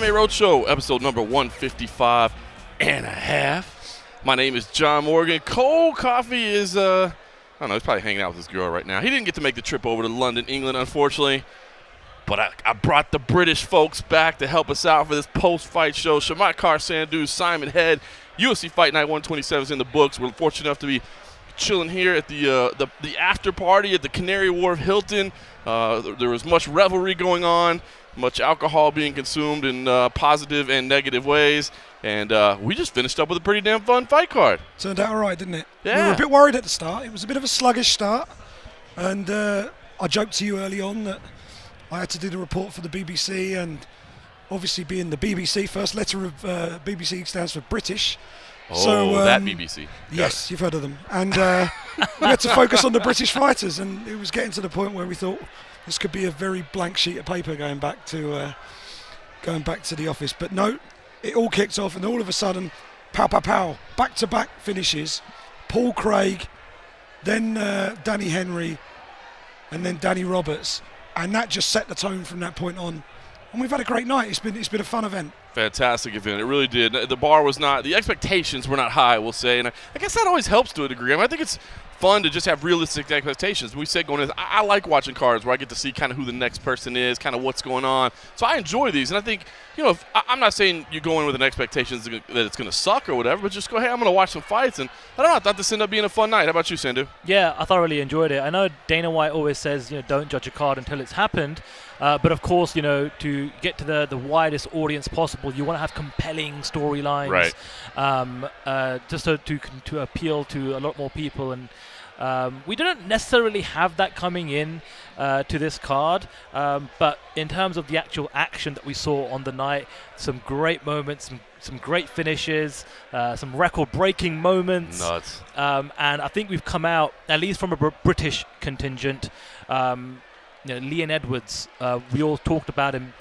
MMA Roadshow, episode number 155 and a half. My name is John Morgan. Cole Coffey is, I don't know, he's probably hanging out with his girl right now. He didn't get to make the trip over to London, England, unfortunately. But I brought the British folks back to help us out for this post-fight show. Chamatkar, Sandhu, Simon Head, UFC Fight Night 127 is in the books. We're fortunate enough to be chilling here at the after party at the Canary Wharf Hilton. There was much revelry going on, much alcohol being consumed in positive and negative ways. And we just finished up with a pretty damn fun fight card. Turned out all right, didn't it? Yeah. We were a bit worried at the start. It was a bit of a sluggish start. And I joked to you early on that I had to do the report for the BBC, and obviously being the BBC, first letter of BBC stands for British. Oh, so, that BBC. Yes, you've heard of them. And we had to focus on the British fighters, and it was getting to the point where we thought this could be a very blank sheet of paper going back to the office. But no, it all kicked off, and all of a sudden, pow, pow, pow, back-to-back finishes. Paul Craig, then Danny Henry, and then Danny Roberts. And that just set the tone from that point on. And we've had a great night. It's been a fun event. Fantastic event. It really did. The bar was not, the expectations were not high, we'll say. And I guess that always helps to a degree. I think it's fun to just have realistic expectations. We said going in, I like watching cards where I get to see kind of who the next person is, kind of what's going on. So I enjoy these. And I think, I'm not saying you go in with an expectation that it's going to suck or whatever, but just go, hey, I'm going to watch some fights. And I don't know, I thought this ended up being a fun night. How about you, Sandhu? Yeah, I thoroughly enjoyed it. I know Dana White always says, don't judge a card until it's happened. But of course, to get to the widest audience possible, you want to have compelling storylines, right? Just to appeal to a lot more people. And we didn't necessarily have that coming in to this card, but in terms of the actual action that we saw on the night, some great moments, some great finishes, some record-breaking moments. Nuts. And I think we've come out, at least from a British contingent. Leon Edwards, we all talked about him,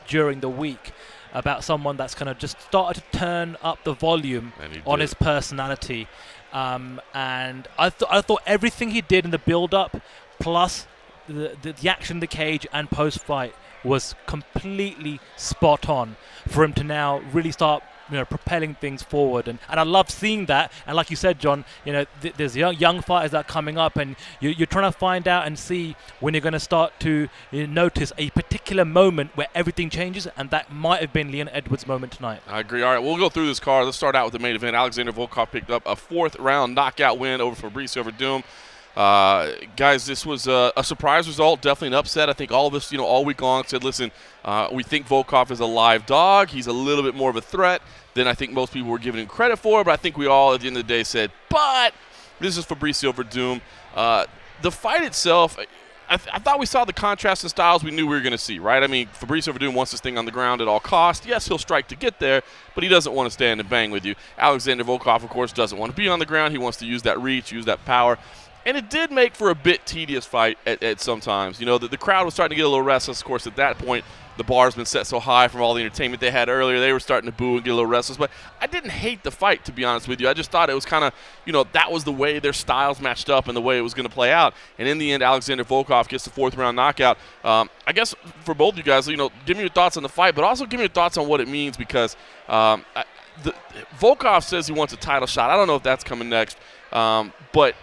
during the week, about someone that's kind of just started to turn up the volume on his personality. And I thought everything he did in the build-up, plus the action in the cage and post-fight, was completely spot on for him to now really start propelling things forward, and I love seeing that. And like you said, John, there's young fighters that are coming up, and you're trying to find out and see when you're going to start to notice a particular moment where everything changes, and that might have been Leon Edwards' moment tonight. I agree. All right, we'll go through this card. Let's start out with the main event. Alexander Volkov picked up a fourth-round knockout win over Fabricio Verdum. Guys, this was a surprise result, definitely an upset. I think all of us, all week long said, listen, we think Volkov is a live dog. He's a little bit more of a threat than I think most people were giving him credit for, but I think we all at the end of the day said, but this is Fabricio Verdum. The fight itself, I thought we saw the contrast in styles we knew we were going to see, right? I mean, Fabricio Verdum wants this thing on the ground at all costs. Yes, he'll strike to get there, but he doesn't want to stand and bang with you. Alexander Volkov, of course, doesn't want to be on the ground. He wants to use that reach, use that power. And it did make for a bit tedious fight at sometimes. The crowd was starting to get a little restless. Of course, at that point, the bar's been set so high from all the entertainment they had earlier. They were starting to boo and get a little restless. But I didn't hate the fight, to be honest with you. I just thought it was kind of, that was the way their styles matched up and the way it was going to play out. And in the end, Alexander Volkov gets the fourth-round knockout. I guess for both you guys, give me your thoughts on the fight, but also give me your thoughts on what it means, because Volkov says he wants a title shot. I don't know if that's coming next, but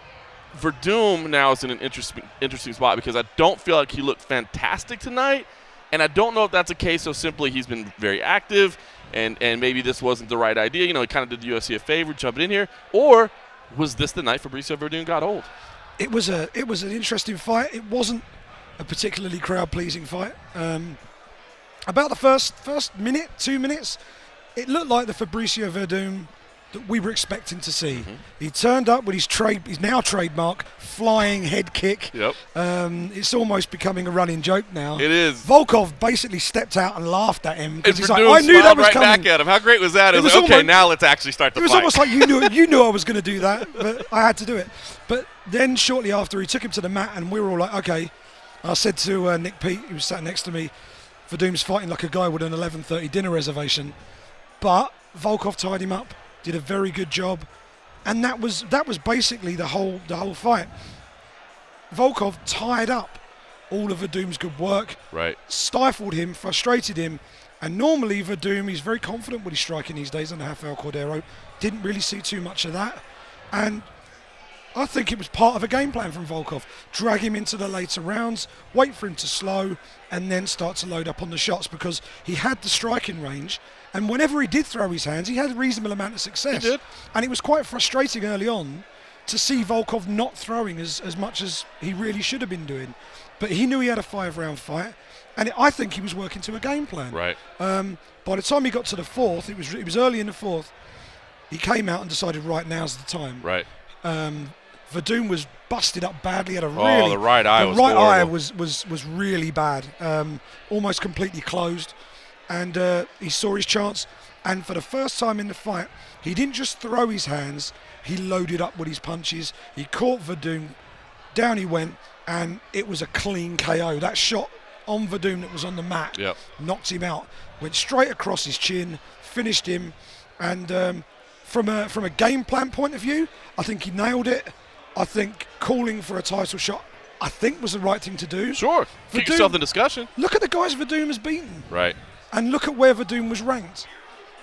Verdum now is in an interesting spot, because I don't feel like he looked fantastic tonight, and I don't know if that's a case of simply he's been very active and maybe this wasn't the right idea. He kind of did the UFC a favor jumping in here, or was this the night Fabricio Verdum got old? It was an interesting fight. It wasn't a particularly crowd-pleasing fight. About the first minute, 2 minutes, it looked like the Fabricio Verdum that we were expecting to see. Mm-hmm. He turned up with his now trademark flying head kick. Yep. It's almost becoming a running joke now. It is. Volkov basically stepped out and laughed at him because he's like, I knew that was right coming. Back at him. How great was that? It was like, okay, now let's actually start the fight. It was almost like you knew I was going to do that, but I had to do it. But then shortly after, he took him to the mat, and we were all like, okay. I said to Nick Pete, who was sat next to me, Verdum's fighting like a guy with an 11:30 dinner reservation. But Volkov tied him up. Did a very good job, and that was basically the whole fight. Volkov tied up all of Verdum's good work, right? Stifled him, frustrated him, And normally Verdum, he's very confident with his striking these days under Rafael Cordero. Didn't really see too much of that. And I think it was part of a game plan from Volkov. Drag him into the later rounds, wait for him to slow, and then start to load up on the shots, because he had the striking range. And whenever he did throw his hands, he had a reasonable amount of success. He did. And it was quite frustrating early on to see Volkov not throwing as much as he really should have been doing. But he knew he had a 5-round fight, and I think he was working to a game plan. Right. By the time he got to the fourth, it was early in the fourth, he came out and decided, right, now's the time. Right. Verdum was busted up badly. Had a really the right eye was horrible. eye was really bad, almost completely closed, and he saw his chance. And for the first time in the fight, he didn't just throw his hands; he loaded up with his punches. He caught Verdum, down he went, and it was a clean KO. That shot on Verdum that was on the mat knocked him out, went straight across his chin, finished him, and from a game plan point of view, I think he nailed it. I think calling for a title shot, I think, was the right thing to do. Sure. Keep yourself in discussion. Look at the guys Verdum has beaten. Right. And look at where Verdum was ranked.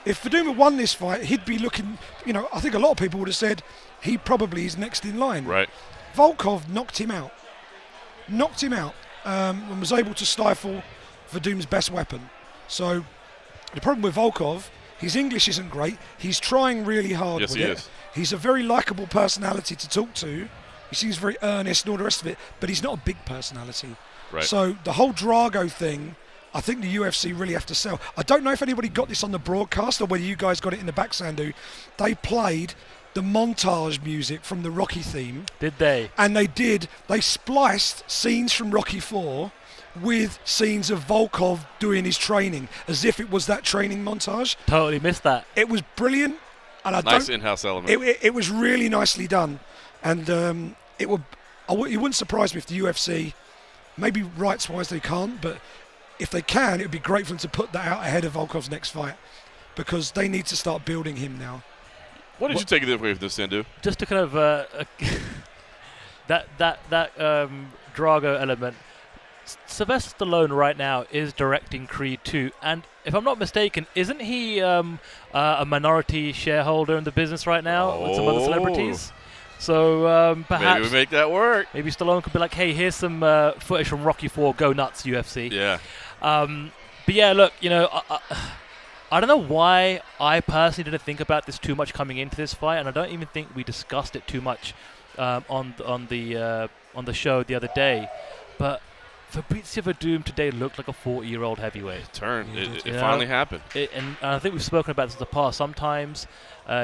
If Verdum had won this fight, he'd be looking, I think a lot of people would have said he probably is next in line. Right. Volkov knocked him out. And was able to stifle Verdum's best weapon. So the problem with Volkov, his English isn't great. He's trying really hard with it. Yes, he is. He's a very likeable personality to talk to. He seems very earnest and all the rest of it, but he's not a big personality. Right. So the whole Drago thing, I think the UFC really have to sell. I don't know if anybody got this on the broadcast or whether you guys got it in the back, Sandhu. They played the montage music from the Rocky theme. Did they? And they spliced scenes from Rocky 4 with scenes of Volkov doing his training, as if it was that training montage. Totally missed that. It was brilliant. And nice in-house element. It was really nicely done. And it wouldn't surprise me if the UFC, maybe rights-wise they can't, but if they can, it would be great for them to put that out ahead of Volkov's next fight, because they need to start building him now. What did you take away from this, Sandhu? Just to kind of that Drago element. Sylvester Stallone right now is directing Creed 2, and if I'm not mistaken, isn't he a minority shareholder in the business right now with some other celebrities? So perhaps maybe we make that work. Maybe Stallone could be like, "Hey, here's some footage from Rocky 4. Go nuts, UFC." Yeah. But yeah, look, I don't know why I personally didn't think about this too much coming into this fight, and I don't even think we discussed it too much on the show the other day. But Fabrizio Verdum today looked like a 40-year-old heavyweight. It finally happened. And I think we've spoken about this in the past. Sometimes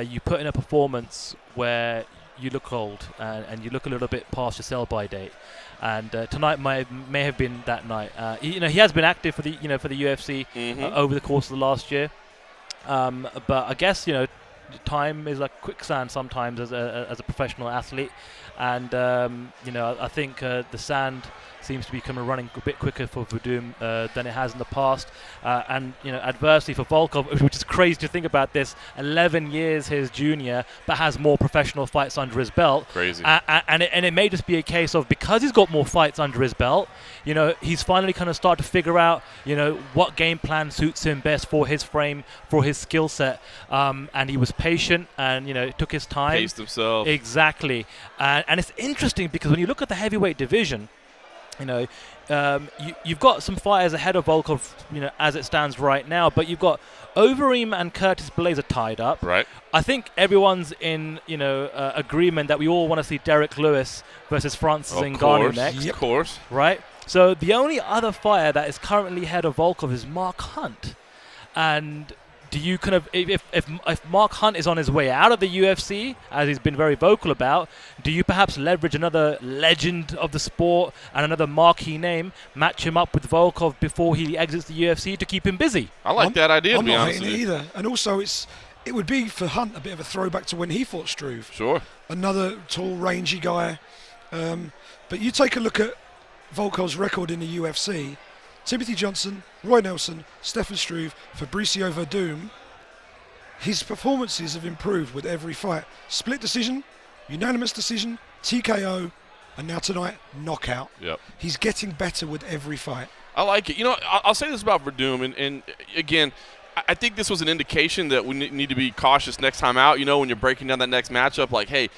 you put in a performance where you look old and you look a little bit past your sell-by date. And tonight may have been that night. He has been active for the UFC over the course of the last year. But I guess time is like quicksand sometimes as a professional athlete, and I think the sand seems to be running a bit quicker for Verdum than it has in the past, and adversely for Volkov, which is crazy to think about this, 11 years his junior, but has more professional fights under his belt. Crazy. And it may just be a case of, because he's got more fights under his belt, he's finally kind of started to figure out what game plan suits him best for his frame, for his skill set, and he was patient and took his time. Paced himself. Exactly. And it's interesting because when you look at the heavyweight division, you've got some fighters ahead of Volkov, as it stands right now, but you've got Overeem and Curtis Blaze are tied up. Right. I think everyone's in, agreement that we all want to see Derek Lewis versus Francis Ngannou next. Of course. Right. So the only other fighter that is currently ahead of Volkov is Mark Hunt. And do you if Mark Hunt is on his way out of the UFC, as he's been very vocal about, do you perhaps leverage another legend of the sport and another marquee name, match him up with Volkov before he exits the UFC to keep him busy? I like that idea, I'm to be not honest hating with it you. either. And also, it would be for Hunt a bit of a throwback to when he fought Struve. Sure. Another tall, rangy guy. But you take a look at Volkov's record in the UFC. Timothy Johnson, Roy Nelson, Stefan Struve, Fabricio Verdum. His performances have improved with every fight. Split decision, unanimous decision, TKO, and now tonight, knockout. Yep. He's getting better with every fight. I like it. You know, I'll say this about Verdum, and again, I think this was an indication that we need to be cautious next time out. You know, when you're breaking down that next matchup, like, hey,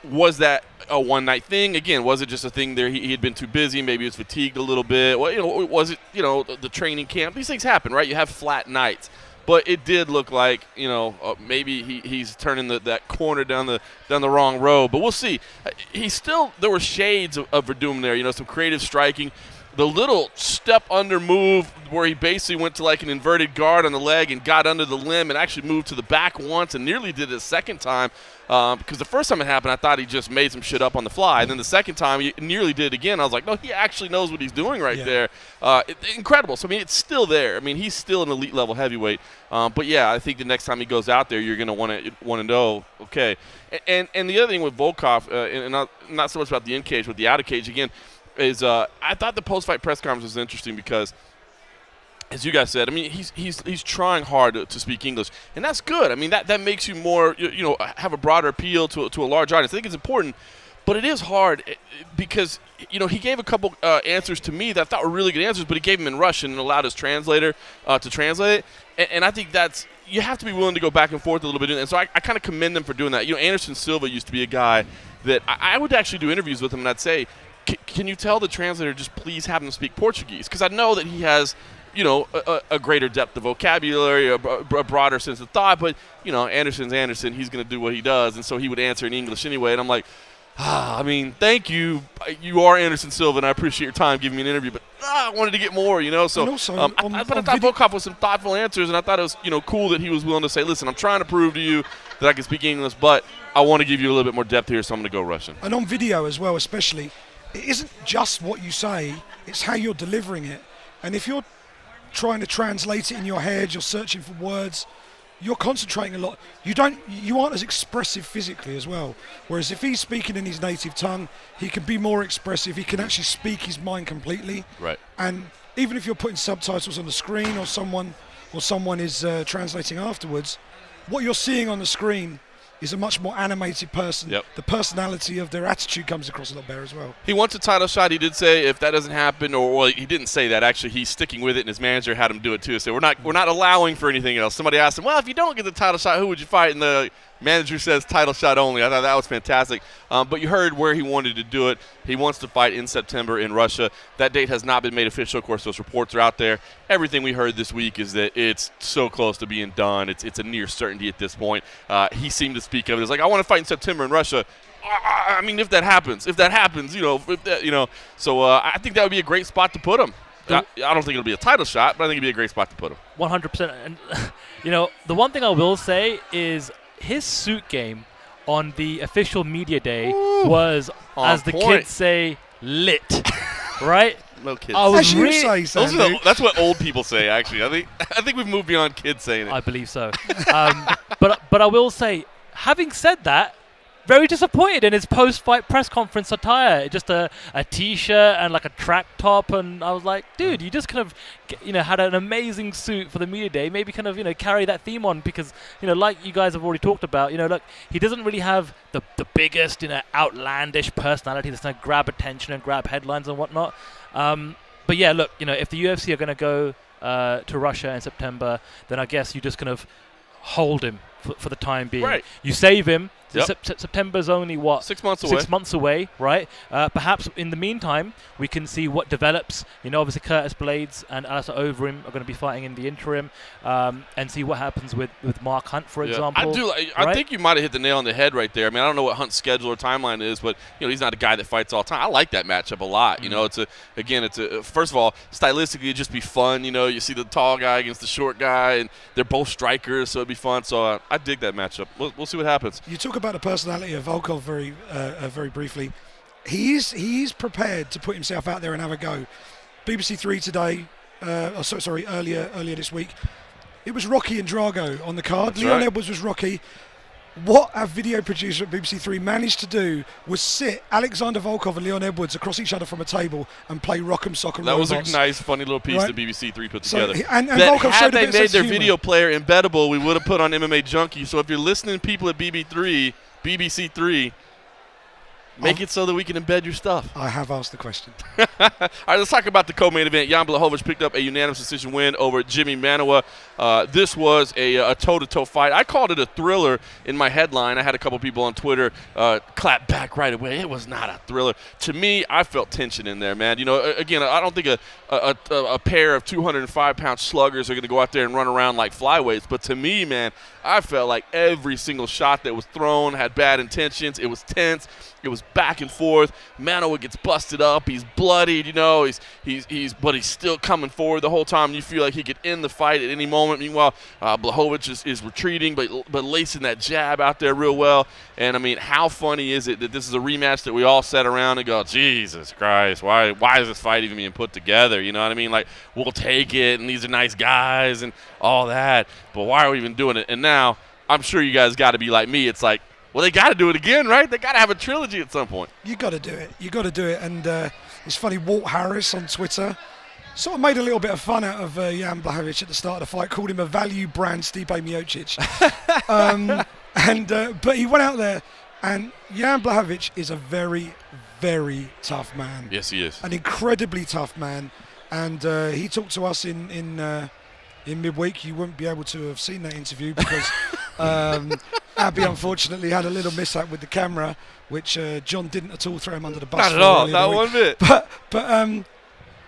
was that a one-night thing? Again, was it just a thing there? He had been too busy. Maybe he was fatigued a little bit. Well, you know, was it, you know, the training camp? These things happen, right? You have flat nights. But it did look like, you know, maybe he's turning that corner down the wrong road. But we'll see. There were shades of Verdum there, you know, some creative striking. The little step under move where he basically went to like an inverted guard on the leg and got under the limb and actually moved to the back once and nearly did it a second time. Because the first time it happened, I thought he just made some shit up on the fly. And then the second time, he nearly did it again. I was like, no, he actually knows what he's doing right there. Incredible. So, I mean, it's still there. I mean, he's still an elite level heavyweight. But, yeah, I think the next time he goes out there, you're going to want to know, okay. And the other thing with Volkov, and not so much about the in-cage, but the out-of-cage, again, is I thought the post-fight press conference was interesting because, as you guys said, I mean, he's trying hard to speak English, and that's good. I mean, that makes you more, you know, have a broader appeal to a large audience. I think it's important, but it is hard because, you know, he gave a couple answers to me that I thought were really good answers, but he gave them in Russian and allowed his translator to translate it, and I think that's – you have to be willing to go back and forth a little bit, and so I kind of commend them for doing that. You know, Anderson Silva used to be a guy that I would actually do interviews with him, and I'd say, can you tell the translator just please have him speak Portuguese? Because I know that he has, you know, a greater depth of vocabulary, a broader sense of thought. But, you know, Anderson's Anderson. He's going to do what he does. And so he would answer in English anyway. And I'm like, I mean, thank you. You are Anderson Silva, and I appreciate your time giving me an interview. But I wanted to get more, you know. So, also, I thought Volkov was some thoughtful answers, and I thought it was, you know, cool that he was willing to say, listen, I'm trying to prove to you that I can speak English, but I want to give you a little bit more depth here, so I'm going to go Russian. And on video as well, especially, it isn't just what you say, it's how you're delivering it. And if you're trying to translate it in your head, you're searching for words, you're concentrating a lot. You aren't as expressive physically as well. Whereas if he's speaking in his native tongue, he can be more expressive. He can actually speak his mind completely. Right. And even if you're putting subtitles on the screen or someone is translating afterwards, what you're seeing on the screen is a much more animated person. Yep. The personality of their attitude comes across a lot better as well. He wants a title shot. He did say if that doesn't happen, or he didn't say that. Actually, he's sticking with it, and his manager had him do it too. So we're not allowing for anything else. Somebody asked him, well, if you don't get the title shot, who would you fight? And the manager says title shot only. I thought that was fantastic. But you heard where he wanted to do it. He wants to fight in September in Russia. That date has not been made official. Of course, those reports are out there. Everything we heard this week is that it's so close to being done. It's a near certainty at this point. He seemed to speak of it as like, I want to fight in September in Russia. I mean, if that happens, you know, so I think that would be a great spot to put him. I don't think it'll be a title shot, but I think it'd be a great spot to put him. 100%. And, you know, the one thing I will say is his suit game on the official media day was, as the kids say, lit, right? No kids. As you say, Sandhu. That's what old people say, actually. I think we've moved beyond kids saying it. I believe so. But I will say, having said that, very disappointed in his post-fight press conference attire. Just a T-shirt and like a track top, and I was like, dude, you just kind of, you know, had an amazing suit for the media day. Maybe kind of, you know, carry that theme on because, you know, like you guys have already talked about, you know, look, he doesn't really have the biggest, you know, outlandish personality that's going to grab attention and grab headlines and whatnot. But yeah, look, you know, if the UFC are going to go to Russia in September, then I guess you just kind of hold him for the time being. Right. You save him. Yep. September's only, what? 6 months away. 6 months away, right? Perhaps in the meantime, we can see what develops. You know, obviously Curtis Blades and Alistair Overeem are going to be fighting in the interim, and see what happens with Mark Hunt, for example. I think you might have hit the nail on the head right there. I mean, I don't know what Hunt's schedule or timeline is, but, you know, he's not a guy that fights all the time. I like that matchup a lot. You know, it's first of all, stylistically, it'd just be fun. You know, you see the tall guy against the short guy, and they're both strikers, so it'd be fun. So I dig that matchup. We'll see what happens. You talk about the personality of Volkov very briefly. He's prepared to put himself out there and have a go. BBC Three today, earlier this week, it was Rocky and Drago on the card. That's Leon right. Edwards was Rocky. What our video producer at BBC Three managed to do was sit Alexander Volkov and Leon Edwards across each other from a table and play Rock'em Sock'em That Robots. was a nice, funny little piece that BBC Three put together. And that Volkov had showed a they bit of made sense their of humor. video player embeddable, we would have put on MMA Junkie. So if you're listening, people at BBC3, Make it so that we can embed your stuff. I have asked the question. All right, let's talk about the co-main event. Jan Blachowicz picked up a unanimous decision win over Jimmy Manuwa. This was a toe-to-toe fight. I called it a thriller in my headline. I had a couple people on Twitter clap back right away. It was not a thriller. To me, I felt tension in there, man. You know, again, I don't think a pair of 205-pound sluggers are going to go out there and run around like flyweights. But to me, man, I felt like every single shot that was thrown had bad intentions. It was tense. It was back and forth. Manuwa gets busted up. He's bloodied, you know. But he's still coming forward the whole time. You feel like he could end the fight at any moment. Meanwhile, Blachowicz is retreating, but lacing that jab out there real well. And, I mean, how funny is it that this is a rematch that we all sat around and go, Jesus Christ, why is this fight even being put together? You know what I mean? Like, we'll take it, and these are nice guys and all that. But why are we even doing it? And now I'm sure you guys got to be like me. It's like, well, they got to do it again, right? They got to have a trilogy at some point. You got to do it. You got to do it. And it's funny, Walt Harris on Twitter sort of made a little bit of fun out of Jan Blachowicz at the start of the fight, called him a value brand Stipe Miocic. But he went out there, and Jan Blachowicz is a very, very tough man. Yes, he is. An incredibly tough man. And he talked to us in midweek. You wouldn't be able to have seen that interview because Abby unfortunately had a little mishap with the camera, which John didn't at all throw him under the bus. Not at all, not one bit. But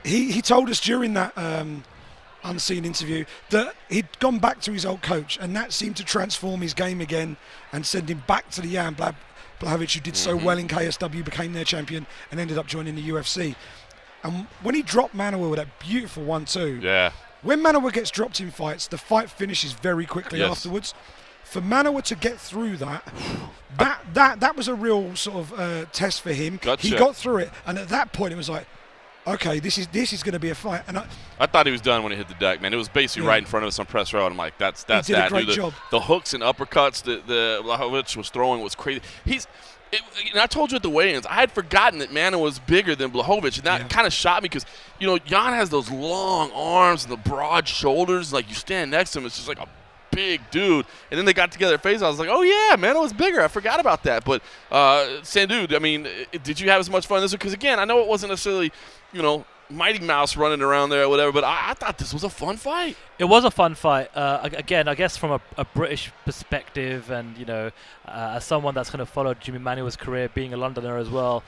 he told us during that unseen interview that he'd gone back to his old coach, and that seemed to transform his game again and send him back to the Jan Blachowicz, who did so well in KSW, became their champion, and ended up joining the UFC. And when he dropped Manuwa with that beautiful 1-2, yeah. When Manuwa gets dropped in fights, the fight finishes very quickly afterwards. For Manuwa to get through that was a real sort of test for him. Gotcha. He got through it, and at that point it was like, okay, this is going to be a fight. And I thought he was done when he hit the deck, man. It was basically right in front of us on press row, and I'm like, that's he did that. a great Dude, job. The hooks and uppercuts that Blachowicz was throwing was crazy. And I told you at the weigh-ins, I had forgotten that Manuwa was bigger than Blachowicz, and that kind of shocked me because, you know, Jan has those long arms and the broad shoulders. Like, you stand next to him, it's just like a big dude. And then they got together at face. I was like, oh, yeah, Manuwa was bigger. I forgot about that. But, Sandhu, I mean, did you have as much fun this one? Because, again, I know it wasn't necessarily, you know, Mighty Mouse running around there or whatever, but I thought this was a fun fight. It was a fun fight. Again, I guess from a British perspective, and you know, as someone that's kind of followed Jimmy Manuwa's career, being a Londoner as well,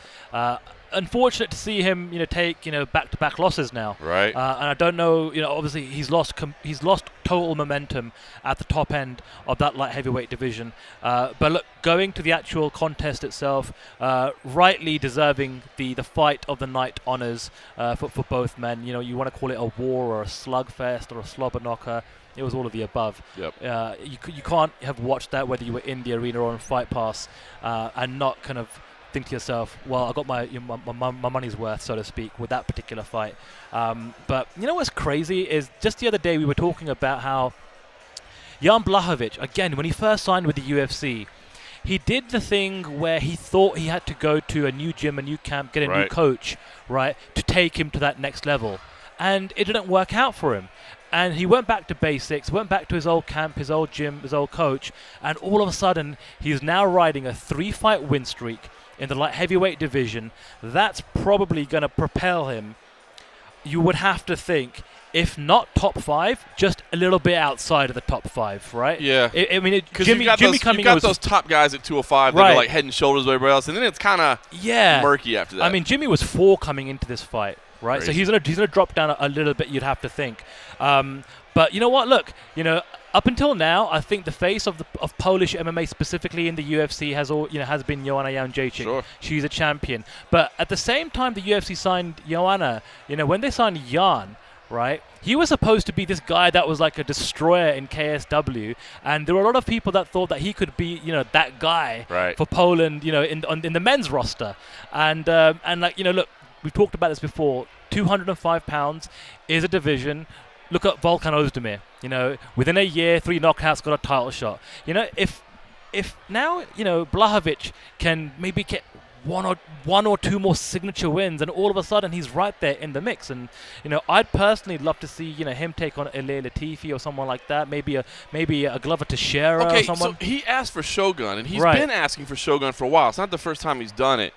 unfortunate to see him, you know, take back-to-back losses now. Right. And I don't know, you know, obviously he's lost total momentum at the top end of that light heavyweight division. But look, going to the actual contest itself, rightly deserving the fight of the night honors for both men. You know, you want to call it a war or a slugfest or a slobber knocker. It was all of the above. Yep. You can't have watched that whether you were in the arena or on Fight Pass and not kind of think to yourself, well, I got my money's worth, so to speak, with that particular fight. But you know what's crazy is just the other day we were talking about how Jan Blachowicz, again, when he first signed with the UFC, he did the thing where he thought he had to go to a new gym, a new camp, get a new coach, right, to take him to that next level. And it didn't work out for him. And he went back to basics, went back to his old camp, his old gym, his old coach, and all of a sudden, he's now riding a 3-fight win streak in the light heavyweight division. That's probably going to propel him, you would have to think, if not top 5, just a little bit outside of the top 5, right? Yeah. I mean, Jimmy coming in. You got those top guys at 205 that are like head and shoulders of everybody else, and then it's kind of murky after that. I mean, Jimmy was 4 coming into this fight, right? Crazy. So he's gonna drop down a little bit, you'd have to think. But you know what? Look, you know, up until now, I think the face of Polish MMA, specifically in the UFC, has been Joanna Jędrzejczyk. Sure. She's a champion. But at the same time, the UFC signed Joanna. You know, when they signed Jan, right? He was supposed to be this guy that was like a destroyer in KSW, and there were a lot of people that thought that he could be, you know, that guy for Poland, you know, in the men's roster. And like, you know, look, we've talked about this before. 205 pounds is a division. Look at Volkan Ozdemir. You know, within a year, 3 knockouts, got a title shot. You know, if now, you know, Blachowicz can maybe get one or two more signature wins, and all of a sudden he's right there in the mix. And you know, I'd personally love to see, you know, him take on Ilir Latifi or someone like that. Maybe a Glover Teixeira or someone. So he asked for Shogun, and he's been asking for Shogun for a while. It's not the first time he's done it.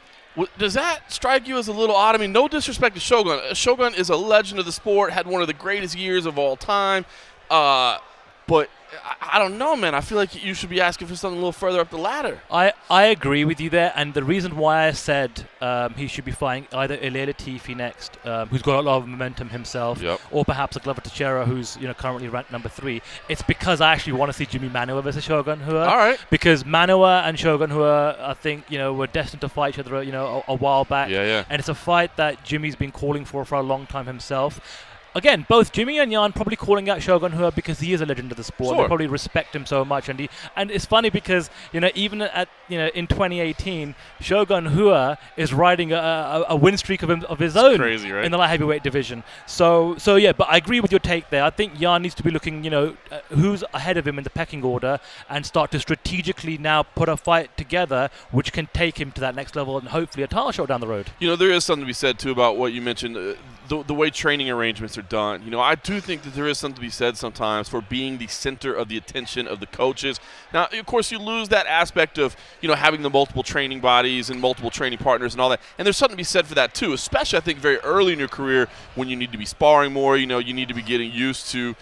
Does that strike you as a little odd? I mean, no disrespect to Shogun. Shogun is a legend of the sport, had one of the greatest years of all time. But I don't know, man. I feel like you should be asking for something a little further up the ladder. I agree with you there, and the reason why I said he should be fighting either Ilir Latifi next, who's got a lot of momentum himself, or perhaps a Glover Teixeira, who's currently ranked number 3. It's because I actually want to see Jimmy Manuwa versus Shogun Rua. All right. Because Manuwa and Shogun Rua, I think, were destined to fight each other, a while back. Yeah. And it's a fight that Jimmy's been calling for a long time himself. Again, both Jimmy and Jan probably calling out Shogun Rua because he is a legend of the sport. Sure. They probably respect him so much, and it's funny because even at in 2018, Shogun Rua is riding a win streak of his own crazy, right? in the light heavyweight division. So yeah, but I agree with your take there. I think Jan needs to be looking who's ahead of him in the pecking order and start to strategically now put a fight together which can take him to that next level and hopefully a title shot down the road. There is something to be said too about what you mentioned. The way training arrangements are done. I do think that there is something to be said sometimes for being the center of the attention of the coaches. Now, of course, you lose that aspect of, having the multiple training bodies and multiple training partners and all that. And there's something to be said for that too, especially I think very early in your career when you need to be sparring more, you need to be getting used to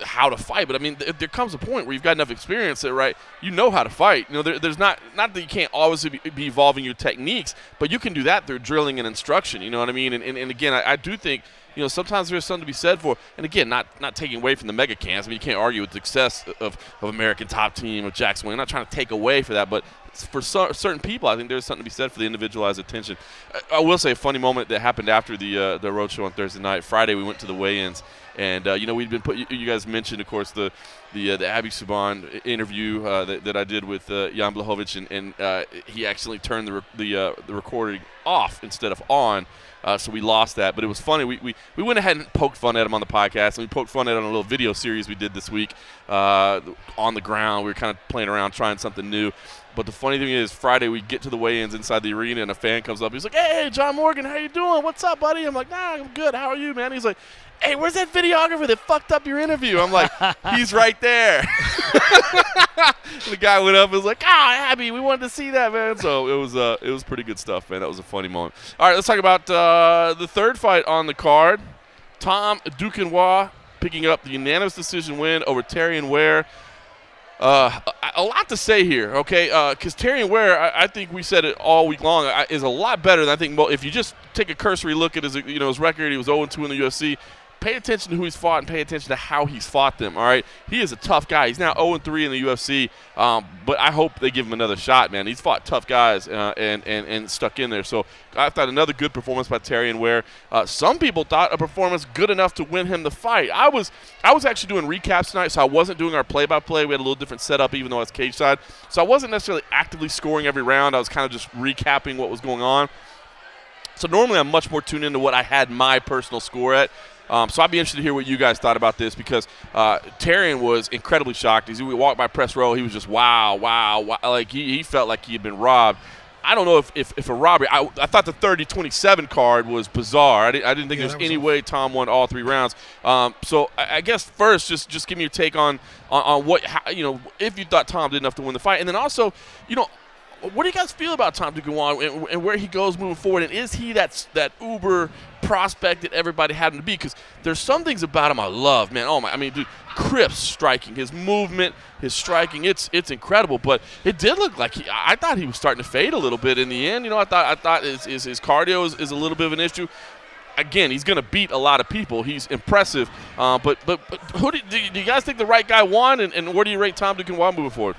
how to fight. But I mean, there comes a point where you've got enough experience that, right, how to fight. There's not that you can't always be evolving your techniques, but you can do that through drilling and instruction. You know what I mean? And again, I do think sometimes there's something to be said for, and again, not taking away from the mega camps. I mean, you can't argue with the success of American Top Team, of Jackson Wayne. I'm not trying to take away for that, but for certain people, I think there's something to be said for the individualized attention. I will say a funny moment that happened after the roadshow on Thursday night. Friday, we went to the weigh-ins, and we'd been you guys mentioned, of course, the Abby Subban interview that I did with Jan Blachowicz, and he accidentally turned the recording off instead of on. So we lost that, but it was funny. We went ahead and poked fun at him on the podcast, and we poked fun at him on a little video series we did this week on the ground. We were kind of playing around, trying something new. But the funny thing is, Friday we get to the weigh-ins inside the arena, and a fan comes up. He's like, "Hey, John Morgan, how you doing? What's up, buddy?" I'm like, "Nah, I'm good. How are you, man?" He's like, "Hey, where's that videographer that fucked up your interview?" I'm like, "He's right there." The guy went up and was like, Abby, we wanted to see that, man. So it was pretty good stuff, man. That was a funny moment. All right, let's talk about the third fight on the card. Tom Duquesnoy picking up the unanimous decision win over Terrion Ware. A lot to say here, okay? Because Terrion Ware, I think we said it all week long, is a lot better than I think. If you just take a cursory look at his record, he was 0-2 in the UFC. Pay attention to who he's fought and pay attention to how he's fought them, all right? He is a tough guy. He's now 0-3 in the UFC, but I hope they give him another shot, man. He's fought tough guys and stuck in there. So I thought another good performance by Terrion Ware. Some people thought a performance good enough to win him the fight. I was actually doing recaps tonight, so I wasn't doing our play-by-play. We had a little different setup, even though it's cage side. So I wasn't necessarily actively scoring every round. I was kind of just recapping what was going on. So normally I'm much more tuned into what I had my personal score at. So I'd be interested to hear what you guys thought about this, because Terrion was incredibly shocked. As he walked by press row, he was just wow. Like he felt like he had been robbed. I don't know if a robbery. I thought the 30-27 card was bizarre. I didn't think there was any way Tom won all 3 rounds. So I guess first, just give me your take on what if you thought Tom did enough to win the fight, and then also what do you guys feel about Tom Duquesnoy and where he goes moving forward? And is he that uber prospect that everybody had him to be? Because there's some things about him I love, man. Oh my! I mean, dude, crisp striking, his movement, his striking, it's incredible. But it did look like I thought he was starting to fade a little bit in the end. I thought his cardio is a little bit of an issue. Again, he's going to beat a lot of people. He's impressive. But who do you guys think the right guy won? And where do you rate Tom Duquesnoy moving forward?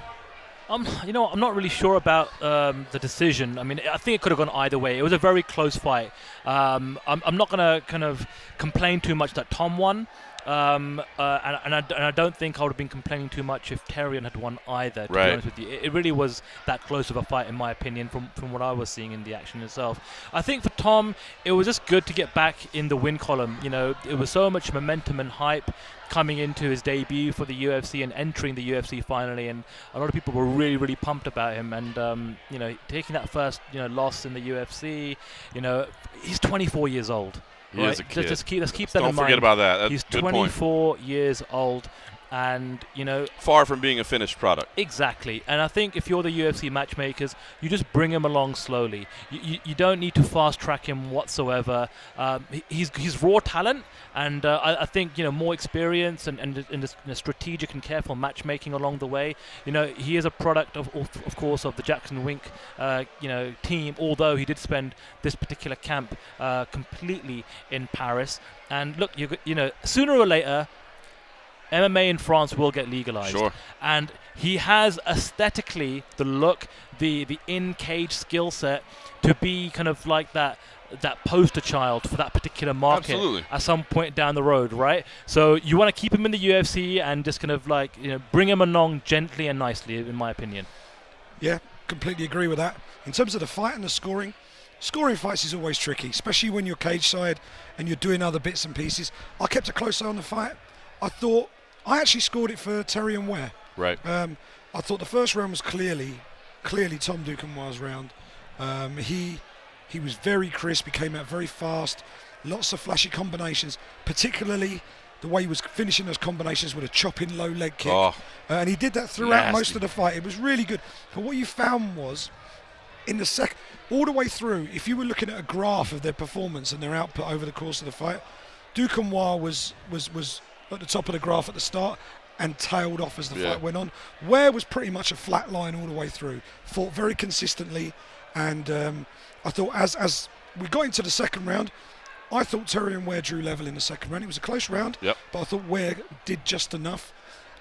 I'm not really sure about the decision. I mean, I think it could have gone either way. It was a very close fight. I'm not going to kind of complain too much that Tom won. And I don't think I would have been complaining too much if Terrion had won either, to be honest with you. It really was that close of a fight, in my opinion, from what I was seeing in the action itself. I think for Tom, it was just good to get back in the win column. It was so much momentum and hype coming into his debut for the UFC and entering the UFC finally, and a lot of people were really, really pumped about him. And taking that first loss in the UFC, he's 24 years old. He is a kid. Let's keep that in mind. Don't forget about that. That's he's good 24 point. years old, And, far from being a finished product. Exactly. And I think if you're the UFC matchmakers, you just bring him along slowly. You don't need to fast track him whatsoever. He's raw talent, and I think more experience and strategic and careful matchmaking along the way. He is a product of course of the Jackson Wink team, although he did spend this particular camp completely in Paris. And look, sooner or later, MMA in France will get legalized. Sure. And he has aesthetically the look, the in-cage skill set to be kind of like that poster child for that particular market. Absolutely. At some point down the road, right? So you want to keep him in the UFC and just kind of bring him along gently and nicely, in my opinion. Yeah, completely agree with that. In terms of the fight and the scoring fights is always tricky, especially when you're cage side and you're doing other bits and pieces. I kept a close eye on the fight. I actually scored it for Terrion Ware. Right. I thought the first round was clearly Tom Duquesnoy's round. He was very crisp. He came out very fast. Lots of flashy combinations, particularly the way he was finishing those combinations with a chopping low leg kick. Oh, And he did that throughout nasty. most of the fight. It was really good. But what you found was, in the all the way through, if you were looking at a graph of their performance and their output over the course of the fight, Duquesnoy was at the top of the graph at the start and tailed off as the fight went on. Ware was pretty much a flat line all the way through, fought very consistently, and I thought as we got into the second round, I thought Terrion Ware drew level in the second round. It was a close round, but I thought Ware did just enough.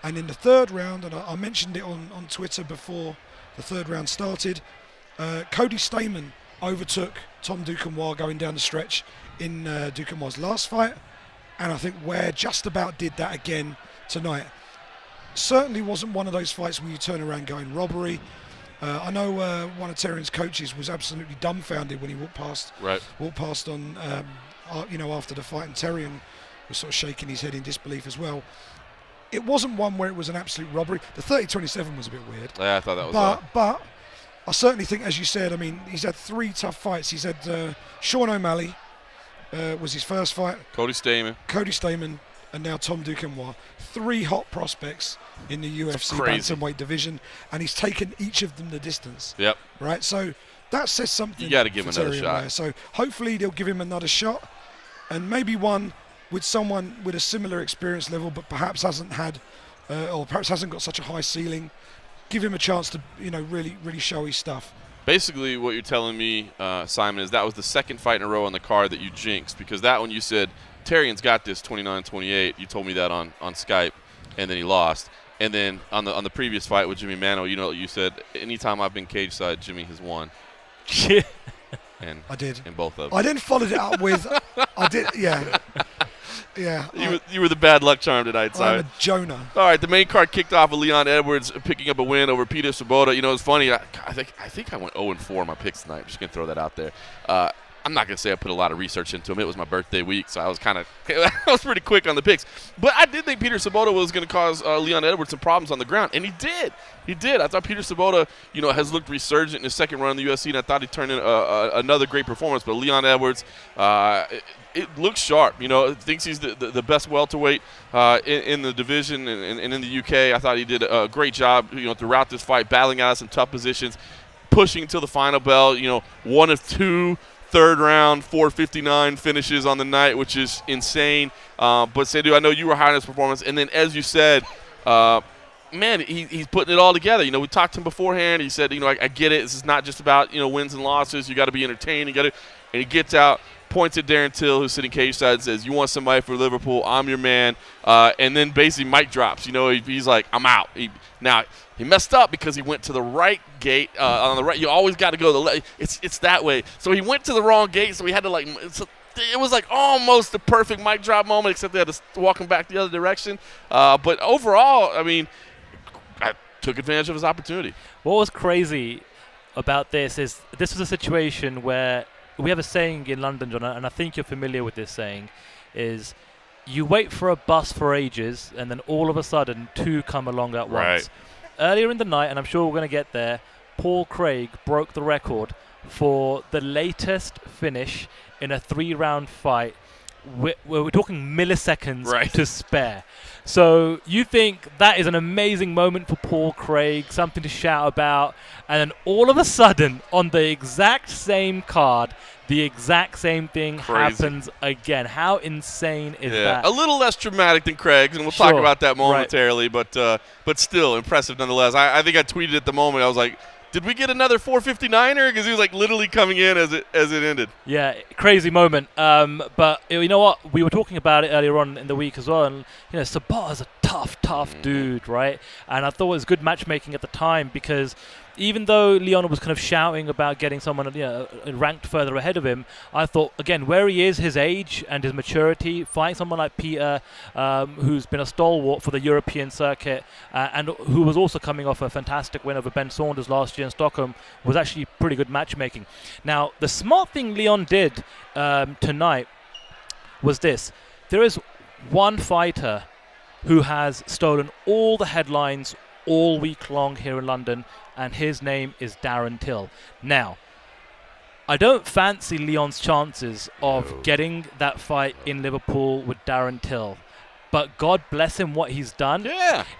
And in the third round, and I mentioned it on Twitter before the third round started, Cody Stamen overtook Tom Duquesnoy going down the stretch in Duquesnoy's last fight. And I think Ware just about did that again tonight. Certainly wasn't one of those fights where you turn around going robbery. I know one of Terrion's coaches was absolutely dumbfounded when he walked past on, after the fight, and Terrion was sort of shaking his head in disbelief as well. It wasn't one where it was an absolute robbery. The 30-27 was a bit weird. Yeah, I thought that was But I certainly think, as you said, I mean, he's had 3 tough fights. He's had Sean O'Malley, was his first fight. Cody Stamen, and now Tom Duquesnoy. 3 hot prospects in the UFC bantamweight division, and he's taken each of them the distance. Yep. Right, so that says something. You got to give him another shot. There. So hopefully they'll give him another shot, and maybe one with someone with a similar experience level, but perhaps hasn't had, or perhaps hasn't got such a high ceiling. Give him a chance to, really, really show his stuff. Basically, what you're telling me, Simon, is that was the second fight in a row on the card that you jinxed, because that one you said, Terrion's got this 29-28. You told me that on Skype, and then he lost. And then on the previous fight with Jimmy Mano, you said, anytime I've been cage side, Jimmy has won. And I did. In both of them. I then followed it up with, I did, yeah. Yeah. You were the bad luck charm tonight, Simon. I'm a Jonah. All right, the main card kicked off with Leon Edwards picking up a win over Peter Svoboda. It's funny. I think I went 0-4 on my picks tonight. I'm just going to throw that out there. I'm not going to say I put a lot of research into him. It was my birthday week, so I was pretty quick on the picks. But I did think Peter Svoboda was going to cause Leon Edwards some problems on the ground, and he did. He did. I thought Peter Svoboda, has looked resurgent in his second run in the UFC, and I thought he turned in another great performance. But Leon Edwards, it looks sharp. Thinks he's the best welterweight in the division and in the UK. I thought he did a great job, throughout this fight, battling out of some tough positions, pushing until the final bell. One of 2 third round 4:59 finishes on the night, which is insane. But Sandhu, I know you were high on his performance, and then as you said, man, he's putting it all together. We talked to him beforehand. He said, I get it. This is not just about wins and losses. You got to be entertained. And he gets out, points at Darren Till, who's sitting cage side, and says, "You want somebody for Liverpool? I'm your man." And then basically mic drops. He's like, "I'm out." He messed up because he went to the right gate. On the right, you always got to go to the left. It's that way. So he went to the wrong gate. So he had to it was like almost the perfect mic drop moment, except they had to walk him back the other direction. But overall, I mean, I took advantage of his opportunity. What was crazy about this is this was a situation where we have a saying in London, John, and I think you're familiar with this saying, is you wait for a bus for ages, and then all of a sudden 2 come along at once. Right. Earlier in the night, and I'm sure we're going to get there, Paul Craig broke the record for the latest finish in a 3-round fight we're talking milliseconds Right. to spare. So you think that is an amazing moment for Paul Craig, something to shout about, and then all of a sudden, on the exact same card, the exact same thing happens again. How insane is that? A little less dramatic than Craig's, and we'll talk about that momentarily, but still impressive nonetheless. I think I tweeted at the moment, I was like, did we get another 459er? Because he was like literally coming in as it ended. Yeah, crazy moment. But you know what? We were talking about it earlier on in the week as well. And Sabata's a tough dude, right? And I thought it was good matchmaking at the time because even though Leon was kind of shouting about getting someone ranked further ahead of him, I thought, again, where he is, his age and his maturity, fighting someone like Peter, who's been a stalwart for the European circuit and who was also coming off a fantastic win over Ben Saunders last year in Stockholm, was actually pretty good matchmaking. Now, the smart thing Leon did tonight was this. There is one fighter who has stolen all the headlines all week long here in London, and his name is Darren Till. Now, I don't fancy Leon's chances of getting that fight in Liverpool with Darren Till, but God bless him, what he's done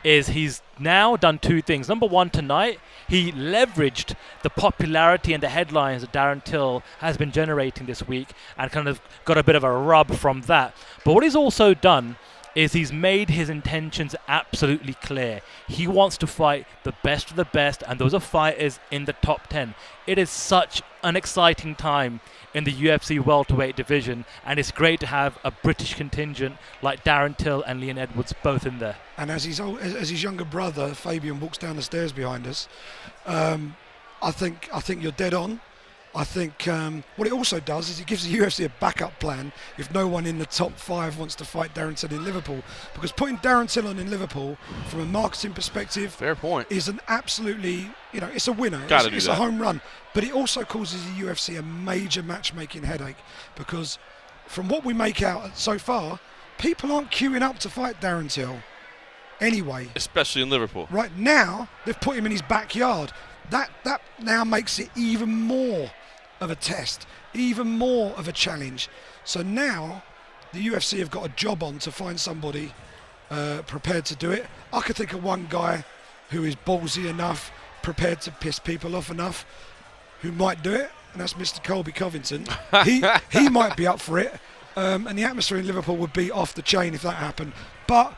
is he's now done two things. Number one, tonight, he leveraged the popularity and the headlines that Darren Till has been generating this week and kind of got a bit of a rub from that. But what he's also done is he's made his intentions absolutely clear. He wants to fight the best of the best, and those are fighters in the top 10. It is such an exciting time in the UFC welterweight division, and it's great to have a British contingent like Darren Till and Leon Edwards both in there. And as his younger brother Fabian walks down the stairs behind us, I think you're dead on. I think what it also does is it gives the UFC a backup plan if no one in the top 5 wants to fight Darren Till in Liverpool. Because putting Darren Till on in Liverpool, from a marketing perspective, fair point, is an absolutely, it's a winner. It's a home run. But it also causes the UFC a major matchmaking headache because from what we make out so far, people aren't queuing up to fight Darren Till anyway. Especially in Liverpool. Right now, they've put him in his backyard. That now makes it even more of a test, even more of a challenge. So now the UFC have got a job on to find somebody prepared to do it. I could think of one guy who is ballsy enough, prepared to piss people off enough, who might do it, and that's Mr. Colby Covington. He might be up for it, and the atmosphere in Liverpool would be off the chain if that happened. But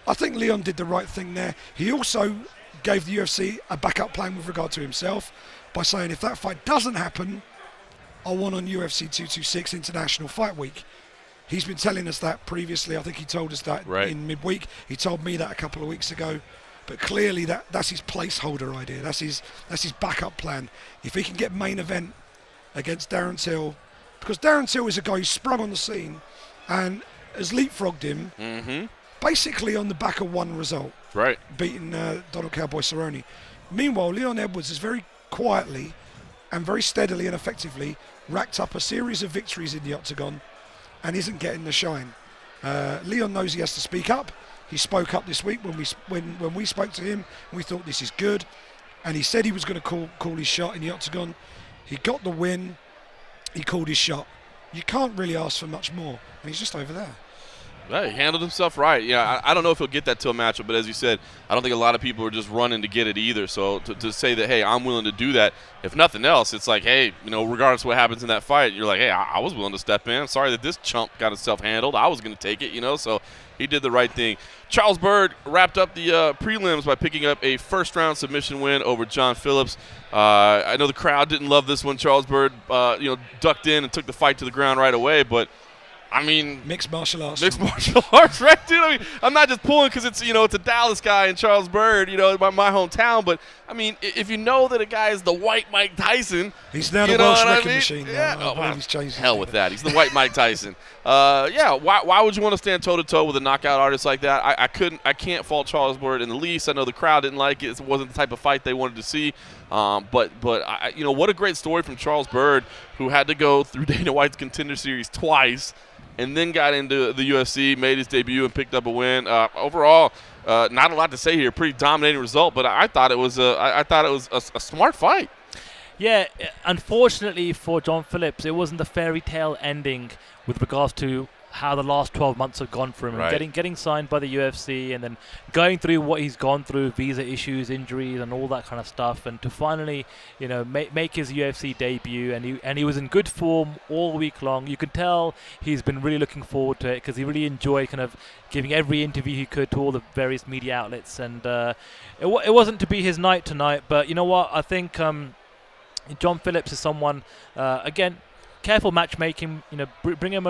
I think Leon did the right thing there. He also gave the UFC a backup plan with regard to himself by saying if that fight doesn't happen, I want on UFC 226 International Fight Week. He's been telling us that previously. I think he told us that in midweek. He told me that a couple of weeks ago. But clearly that's his placeholder idea. That's his backup plan. If he can get main event against Darren Till, because Darren Till is a guy who sprung on the scene and has leapfrogged him basically on the back of one result. Right. Beating Donald Cowboy Cerrone. Meanwhile, Leon Edwards has very quietly and very steadily and effectively racked up a series of victories in the octagon and isn't getting the shine. Leon knows he has to speak up. He spoke up this week when we spoke to him. We thought this is good, and he said he was going to call his shot in the octagon. He got the win. He called his shot. You can't really ask for much more, and he's just over there. Right, he handled himself right. Yeah, I don't know if he'll get that to a matchup, but as you said, I don't think a lot of people are just running to get it either. So to say that, hey, I'm willing to do that, if nothing else, it's like, hey, regardless of what happens in that fight, you're like, hey, I was willing to step in. Sorry that this chump got himself handled. I was going to take it, so he did the right thing. Charles Byrd wrapped up the prelims by picking up a first-round submission win over John Phillips. I know the crowd didn't love this one. Charles Byrd, ducked in and took the fight to the ground right away, but mixed martial arts. Mixed martial arts, right, dude? I'm not just pulling because it's a Dallas guy and Charles Byrd, my hometown. But if you know that a guy is the white Mike Tyson, he's now the Welsh wrecking machine. Yeah, he's changed. Hell with that. He's the white Mike Tyson. Why would you want to stand toe to toe with a knockout artist like that? I can't fault Charles Byrd in the least. I know the crowd didn't like it. It wasn't the type of fight they wanted to see. But what a great story from Charles Byrd, who had to go through Dana White's Contender Series twice, and then got into the UFC, made his debut, and picked up a win. Overall, not a lot to say here. Pretty dominating result, but I thought it was a smart fight. Yeah, unfortunately for John Phillips, it wasn't the fairy tale ending with regards to how the last 12 months have gone for him, Right. and getting signed by the UFC, and then going through what he's gone through, visa issues, injuries, and all that kind of stuff, and to finally, make his UFC debut, and he was in good form all week long. You could tell he's been really looking forward to it because he really enjoyed kind of giving every interview he could to all the various media outlets, and it wasn't to be his night tonight, but you know what? I think John Phillips is someone, again, careful matchmaking. Bring him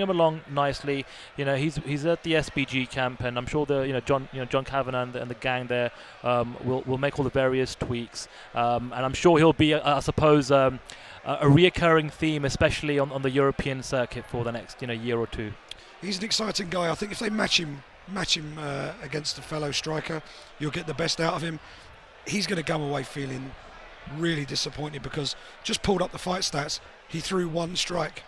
along nicely. He's at the SBG camp, and I'm sure John Kavanagh and the gang there will make all the various tweaks. And I'm sure he'll be, I suppose, a reoccurring theme, especially on the European circuit for the next year or two. He's an exciting guy. I think if they match him against a fellow striker, you'll get the best out of him. He's going to come away feeling really disappointed because just pulled up the fight stats. He threw one strike.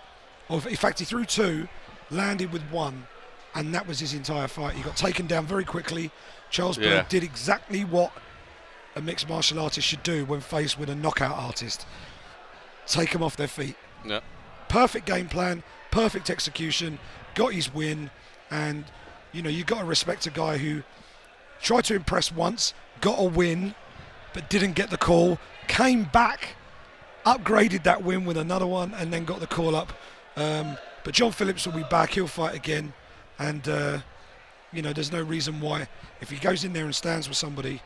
In fact, he threw two, landed with one, and that was his entire fight. He got taken down very quickly. Charles Berg did exactly what a mixed martial artist should do when faced with a knockout artist. Take them off their feet. Yep. Perfect game plan, perfect execution, got his win, and you've got to respect a guy who tried to impress once, got a win, but didn't get the call, came back, upgraded that win with another one, and then got the call up. But John Phillips will be back. He'll fight again. And, there's no reason why. If he goes in there and stands with somebody,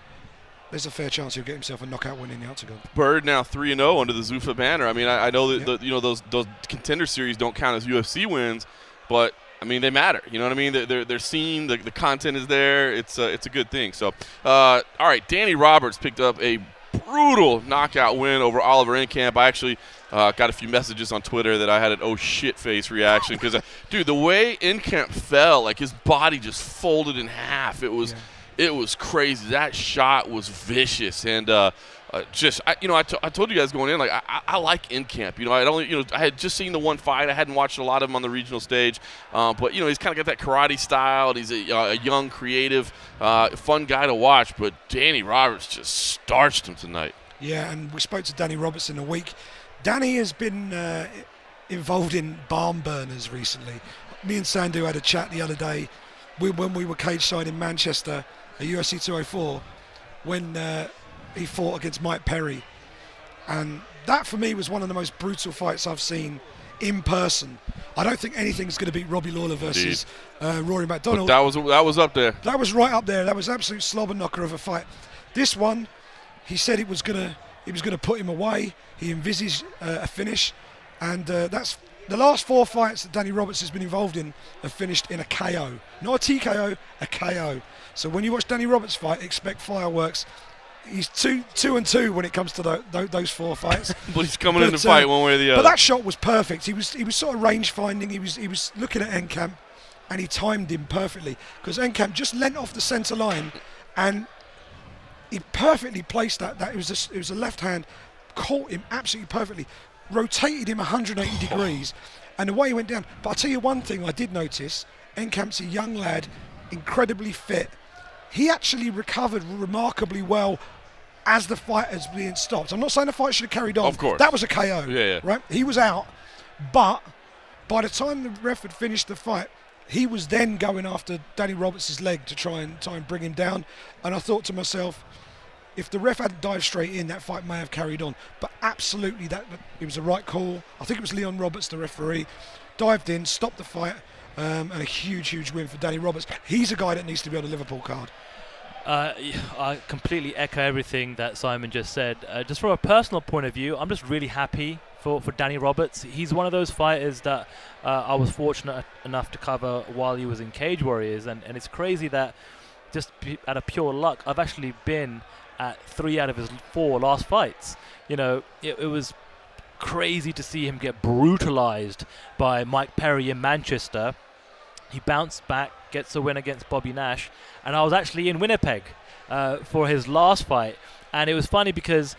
there's a fair chance he'll get himself a knockout win in the octagon. Bird now 3-0 under the Zuffa banner. I mean, I know that those contender series don't count as UFC wins, but I mean they matter. You know what I mean? They're seen. The content is there. It's a good thing. So, all right, Danny Roberts picked up a brutal knockout win over Oliver Enkamp. I actually got a few messages on Twitter that I had an oh shit face reaction because, dude, the way Enkamp fell, like his body just folded in half. It was crazy. That shot was vicious, and I told you guys going in, like I like Enkamp. I had just seen the one fight. I hadn't watched a lot of him on the regional stage, but he's kind of got that karate style. And he's a young, creative, fun guy to watch. But Danny Roberts just starched him tonight. Yeah, and we spoke to Danny Roberts in a week. Danny has been involved in barn burners recently. Me and Sandhu had a chat the other day when we were cage side in Manchester at UFC 204 when he fought against Mike Perry, and that for me was one of the most brutal fights I've seen in person. I don't think anything's going to beat Robbie Lawler versus Rory McDonald. But that was up there. That was right up there. That was absolute slobber knocker of a fight. This one, he said he was going to put him away. He envisaged a finish, and that's the last 4 fights that Danny Roberts has been involved in have finished in a KO, not a TKO, a KO. So when you watch Danny Roberts fight, expect fireworks. He's 2-2 when it comes to those 4 fights. But he's coming in to fight one way or the other. But that shot was perfect. He was sort of range finding. He was looking at Enkamp, and he timed him perfectly because Enkamp just leant off the centre line, and he perfectly placed that. It was a left hand, caught him absolutely perfectly, rotated him 180 degrees, and away he went down. But I'll tell you one thing I did notice: Enkamp's a young lad, incredibly fit. He actually recovered remarkably well as the fight was being stopped. I'm not saying the fight should have carried on. Of course. That was a KO. Yeah. Right? He was out. But by the time the ref had finished the fight, he was then going after Danny Roberts' leg to try and bring him down. And I thought to myself, if the ref hadn't dived straight in, that fight may have carried on. But absolutely, it was the right call. I think it was Leon Roberts, the referee, dived in, stopped the fight. And a huge win for Danny Roberts. He's a guy that needs to be on the Liverpool card. I completely echo everything that Simon just said. Just from a personal point of view, I'm just really happy for Danny Roberts. He's one of those fighters that I was fortunate enough to cover while he was in Cage Warriors, and it's crazy that just out of pure luck, I've actually been at 3 out of his 4 last fights. It was crazy to see him get brutalized by Mike Perry in Manchester. He bounced back, gets a win against Bobby Nash, and I was actually in Winnipeg for his last fight, and it was funny because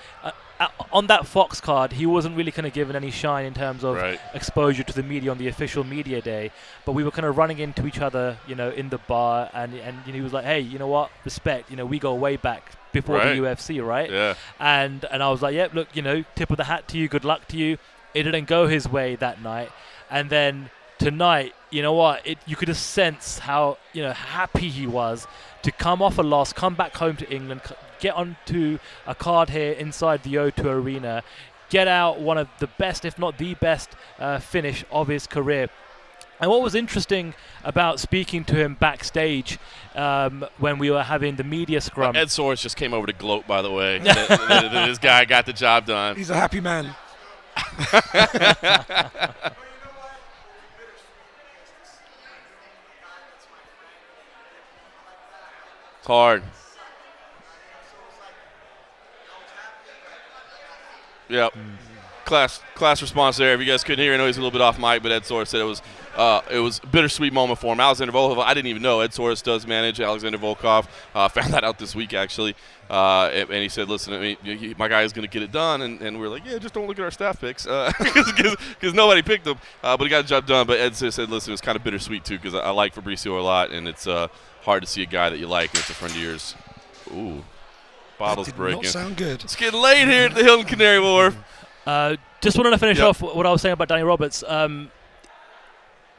on that Fox card he wasn't really kind of given any shine in terms of exposure to the media on the official media day, but we were kind of running into each other in the bar, and he was like, hey, you know what, respect, we go way back before the UFC, right? Yeah. And I was like, look, tip of the hat to you, good luck to you. It didn't go his way that night, and then tonight, you know what? You could just sense how happy he was to come off a loss, come back home to England, get onto a card here inside the O2 Arena, get out one of the best, if not the best, finish of his career. And what was interesting about speaking to him backstage when we were having the media scrum... Ed Soares just came over to gloat, by the way. that this guy got the job done. He's a happy man. It's hard. Yep. Class response there. If you guys couldn't hear, I know he's a little bit off mic, but Ed Soares said it was a bittersweet moment for him. Alexander Volkov, I didn't even know Ed Soares does manage Alexander Volkov. Found that out this week, actually. And he said, listen, my guy is going to get it done. And we're like, yeah, just don't look at our staff picks because nobody picked him. But he got the job done. But Ed said, listen, it was kind of bittersweet, too, because I like Fabricio a lot, and it's hard to see a guy that you like and it's a friend of yours. Ooh, bottles that did breaking. Not sound good. It's getting late here at the Hilton Canary Wharf. Just wanted to finish off what I was saying about Danny Roberts.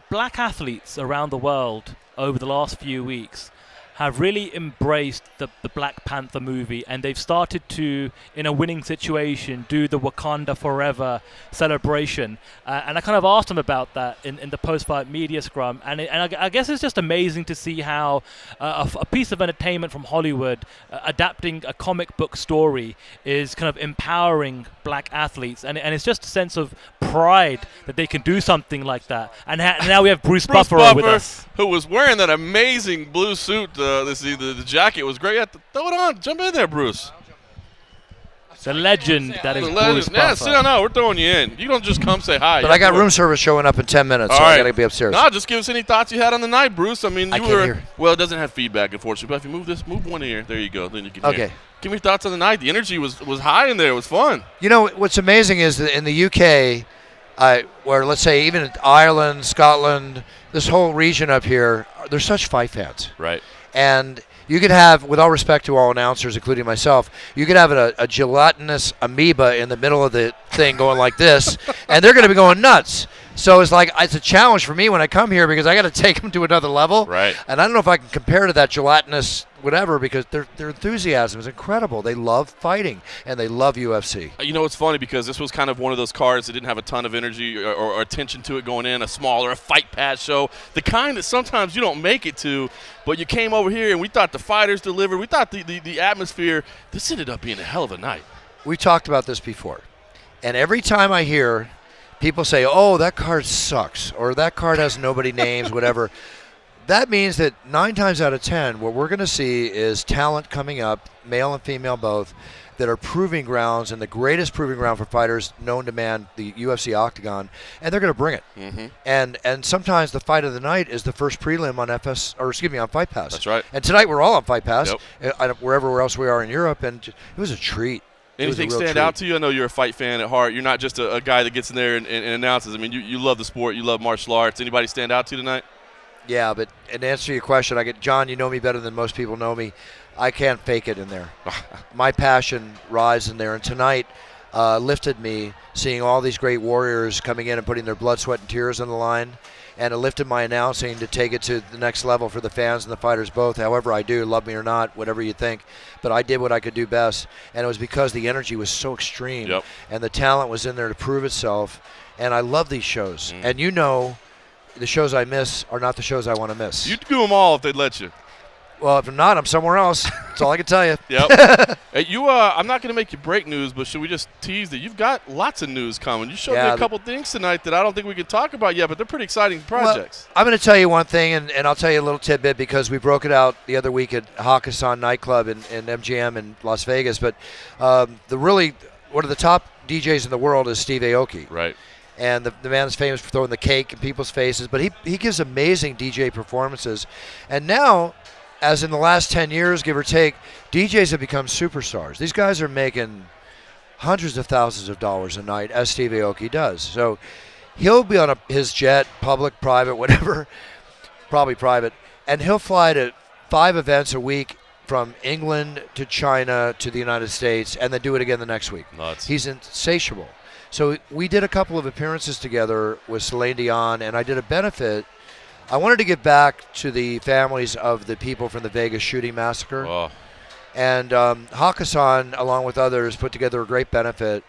Black athletes around the world over the last few weeks have really embraced the Black Panther movie, and they've started to, in a winning situation, do the Wakanda Forever celebration. And I kind of asked him about that in the post-fight media scrum, and I guess it's just amazing to see how a piece of entertainment from Hollywood adapting a comic book story is kind of empowering black athletes, and it's just a sense of pride that they can do something like that. And now we have Bruce Buffer with us, who was wearing that amazing blue suit. The jacket was great. Throw it on. Jump in there, Bruce. The legend that is Bruce Buffer. Yeah, sit down now. We're throwing you in. You don't just come say hi. But I got room service showing up in 10 minutes, so I got to be upstairs. No, just give us any thoughts you had on the night, Bruce. I mean, I can't hear. Well, it doesn't have feedback, unfortunately. But if you move one ear, there you go. Then you can hear. Okay. Give me your thoughts on the night. The energy was high in there. It was fun. You know, what's amazing is that in the UK, where let's say even Ireland, Scotland, this whole region up here, they're such fight fans. Right. And you could have, with all respect to all announcers, including myself, you could have a gelatinous amoeba in the middle of the thing going like this, and they're going to be going nuts. So it's a challenge for me when I come here because I got to take them to another level. Right. And I don't know if I can compare to that gelatinous whatever because their enthusiasm is incredible. They love fighting and they love UFC. You know, it's funny because this was kind of one of those cards that didn't have a ton of energy or attention to it going in, a fight pass show, the kind that sometimes you don't make it to, but you came over here and we thought the fighters delivered. We thought the atmosphere, this ended up being a hell of a night. We talked about this before. And every time I hear people say, oh, that card sucks, or that card has nobody names, whatever, that means that 9 times out of 10, what we're going to see is talent coming up, male and female both, that are proving grounds and the greatest proving ground for fighters known to man, the UFC octagon, and they're going to bring it. Mm-hmm. And sometimes the fight of the night is the first prelim on Fight Pass. That's right. And tonight we're all on Fight Pass, yep. Wherever else we are in Europe, and it was a treat. Anything stand out to you? I know you're a fight fan at heart. You're not just a guy that gets in there and announces. I mean, you love the sport. You love martial arts. Anybody stand out to you tonight? Yeah, but in answer to your question, John, you know me better than most people know me. I can't fake it in there. My passion rises in there. And tonight lifted me seeing all these great warriors coming in and putting their blood, sweat, and tears on the line. And it lifted my announcing to take it to the next level for the fans and the fighters both. However I do, love me or not, whatever you think. But I did what I could do best. And it was because the energy was so extreme. Yep. And the talent was in there to prove itself. And I love these shows. And you know the shows I miss are not the shows I want to miss. You'd do them all if they'd let you. Well, if I'm not, I'm somewhere else. That's all I can tell you. Yep. I'm not going to make you break news, but should we just tease that you've got lots of news coming? You showed me a couple things tonight that I don't think we can talk about yet, but they're pretty exciting projects. Well, I'm going to tell you one thing, and I'll tell you a little tidbit because we broke it out the other week at Hakkasan nightclub in MGM in Las Vegas. But one of the top DJs in the world is Steve Aoki. Right. And the man is famous for throwing the cake in people's faces, but he gives amazing DJ performances. And now, as in the last 10 years, give or take, DJs have become superstars. These guys are making hundreds of thousands of dollars a night, as Steve Aoki does. So he'll be on his jet, public, private, whatever, probably private, and he'll fly to 5 events a week from England to China to the United States and then do it again the next week. Nuts. He's insatiable. So we did a couple of appearances together with Celine Dion, and I did a benefit. I wanted to give back to the families of the people from the Vegas shooting massacre. Oh. And Hakkasan, along with others, put together a great benefit.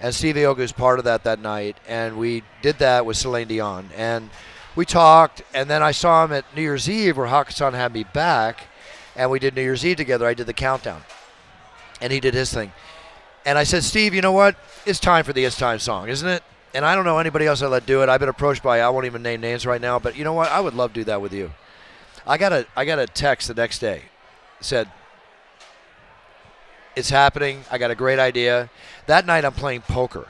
And Steve Aoki was part of that night. And we did that with Celine Dion. And we talked, and then I saw him at New Year's Eve where Hakkasan had me back. And we did New Year's Eve together. I did the countdown. And he did his thing. And I said, Steve, you know what? It's time for the It's Time song, isn't it? And I don't know anybody else that let do it. I've been approached by, I won't even name names right now, but you know what? I would love to do that with you. I got a text the next day. It said, it's happening. I got a great idea. That night I'm playing poker,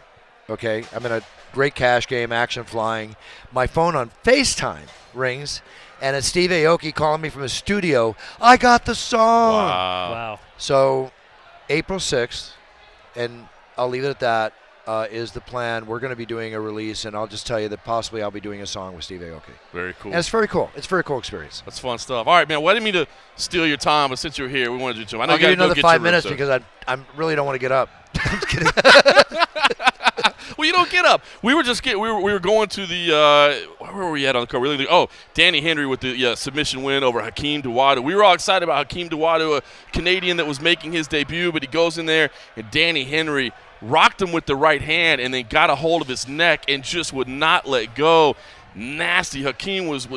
okay? I'm in a great cash game, action flying. My phone on FaceTime rings, and it's Steve Aoki calling me from his studio. I got the song. Wow. So April 6th, and I'll leave it at that, is the plan. We're going to be doing a release, and I'll just tell you that possibly I'll be doing a song with Steve Aoki. Very cool. And it's very cool. It's a very cool experience. That's fun stuff. All right, man. Well, I didn't mean to steal your time, but since you're here, we wanted you to. I know I'll you give you got to go another get 5 your room, minutes so. because I really don't want to get up. I'm just kidding. Well, you don't get up. We were just we were going to the where were we at on the card? Danny Henry with the submission win over Hakeem Dawodu. We were all excited about Hakeem Dawodu, a Canadian that was making his debut, but he goes in there and Danny Henry rocked him with the right hand and then got a hold of his neck and just would not let go. Nasty. Hakeem was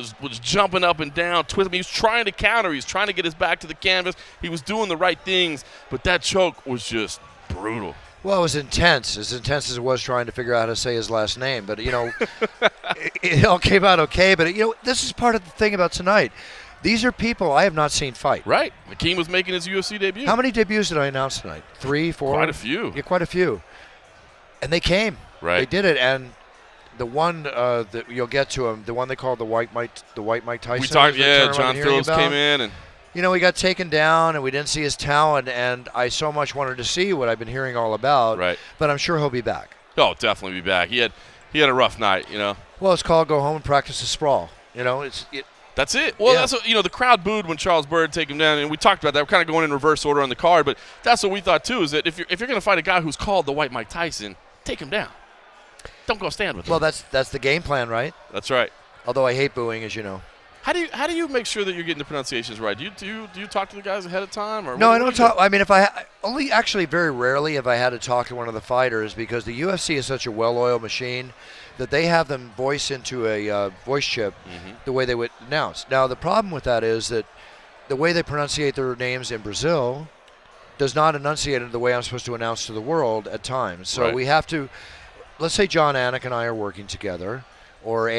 jumping up and down, twisting. He was trying to counter. He was trying to get his back to the canvas. He was doing the right things, but that choke was just brutal. Well, it was intense as it was trying to figure out how to say his last name. But, it all came out okay. But, this is part of the thing about tonight. These are people I have not seen fight. Right. Hakeem was making his UFC debut. How many debuts did I announce tonight? 3, 4? Quite a few. Yeah, quite a few. And they came. Right. They did it. And the one that you'll get to him, the one they called the White Mike Tyson. We talked, John Phillips came in and. He got taken down, and we didn't see his talent, and I so much wanted to see what I've been hearing all about. Right. But I'm sure he'll be back. Oh, definitely be back. He had a rough night, Well, it's called go home and practice a sprawl. That's it. Well, Yeah. that's what, the crowd booed when Charles Byrd take him down, and we talked about that. We're kind of going in reverse order on the card, but that's what we thought too. Is that if you're going to fight a guy who's called the White Mike Tyson, take him down. Don't go stand with him. Well, that's the game plan, right? That's right. Although I hate booing, as you know. How do you make sure that you're getting the pronunciations right? Do you talk to the guys ahead of time, or No, what I do don't you talk. I mean, if only actually very rarely have I had to talk to one of the fighters because the UFC is such a well-oiled machine that they have them voice into a voice chip the way they would announce. Now, the problem with that is that the way they pronunciate their names in Brazil does not enunciate it the way I'm supposed to announce to the world at times. So Right. we have to. Let's say John Anik and I are working together, or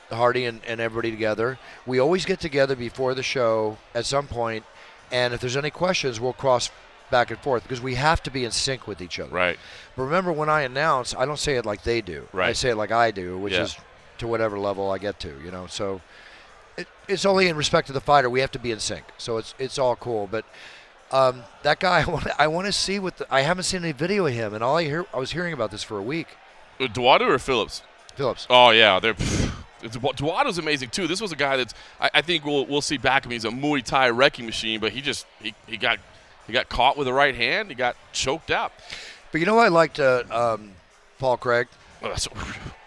Hardy and everybody together. We always get together before the show at some point, and if there's any questions, we'll cross back and forth because we have to be in sync with each other. Right. But remember, when I announce, I don't say it like they do. Right. I say it like I do, which is to whatever level I get to. So it's only in respect to the fighter. We have to be in sync. So it's all cool. But that guy, I want to see I haven't seen any video of him, and I was hearing about this for a week. Dawodu or Phillips? Phillips. Oh yeah, Dawadu's amazing too. This was a guy that's I think we'll see back of him. He's a Muay Thai wrecking machine, but he got caught with the right hand. He got choked out. But I liked Paul Craig.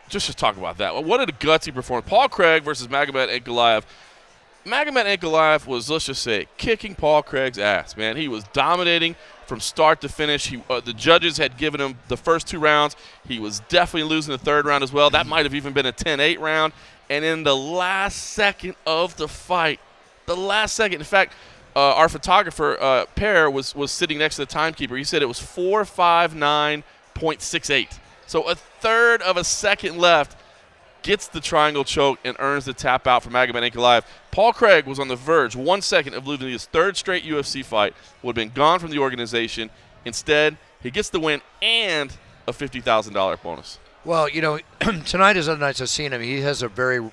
Just to talk about that. What a gutsy performance. Paul Craig versus Magomed Ankalaev. Magomed Ankalaev was, let's just say, kicking Paul Craig's ass, man. He was dominating from start to finish. The judges had given him the first 2 rounds. He was definitely losing the 3rd round as well. That might have even been a 10-8 round. And in the last second of the fight, in fact, our photographer, Per, was sitting next to the timekeeper. He said it was 4:59.68. So a third of a second left. Gets the triangle choke and earns the tap out for Magomed Ankalaev. Paul Craig was on the verge, 1 second, of losing his 3rd straight UFC fight, would have been gone from the organization. Instead, he gets the win and a $50,000 bonus. Well, tonight as other nights I've seen him, he has a very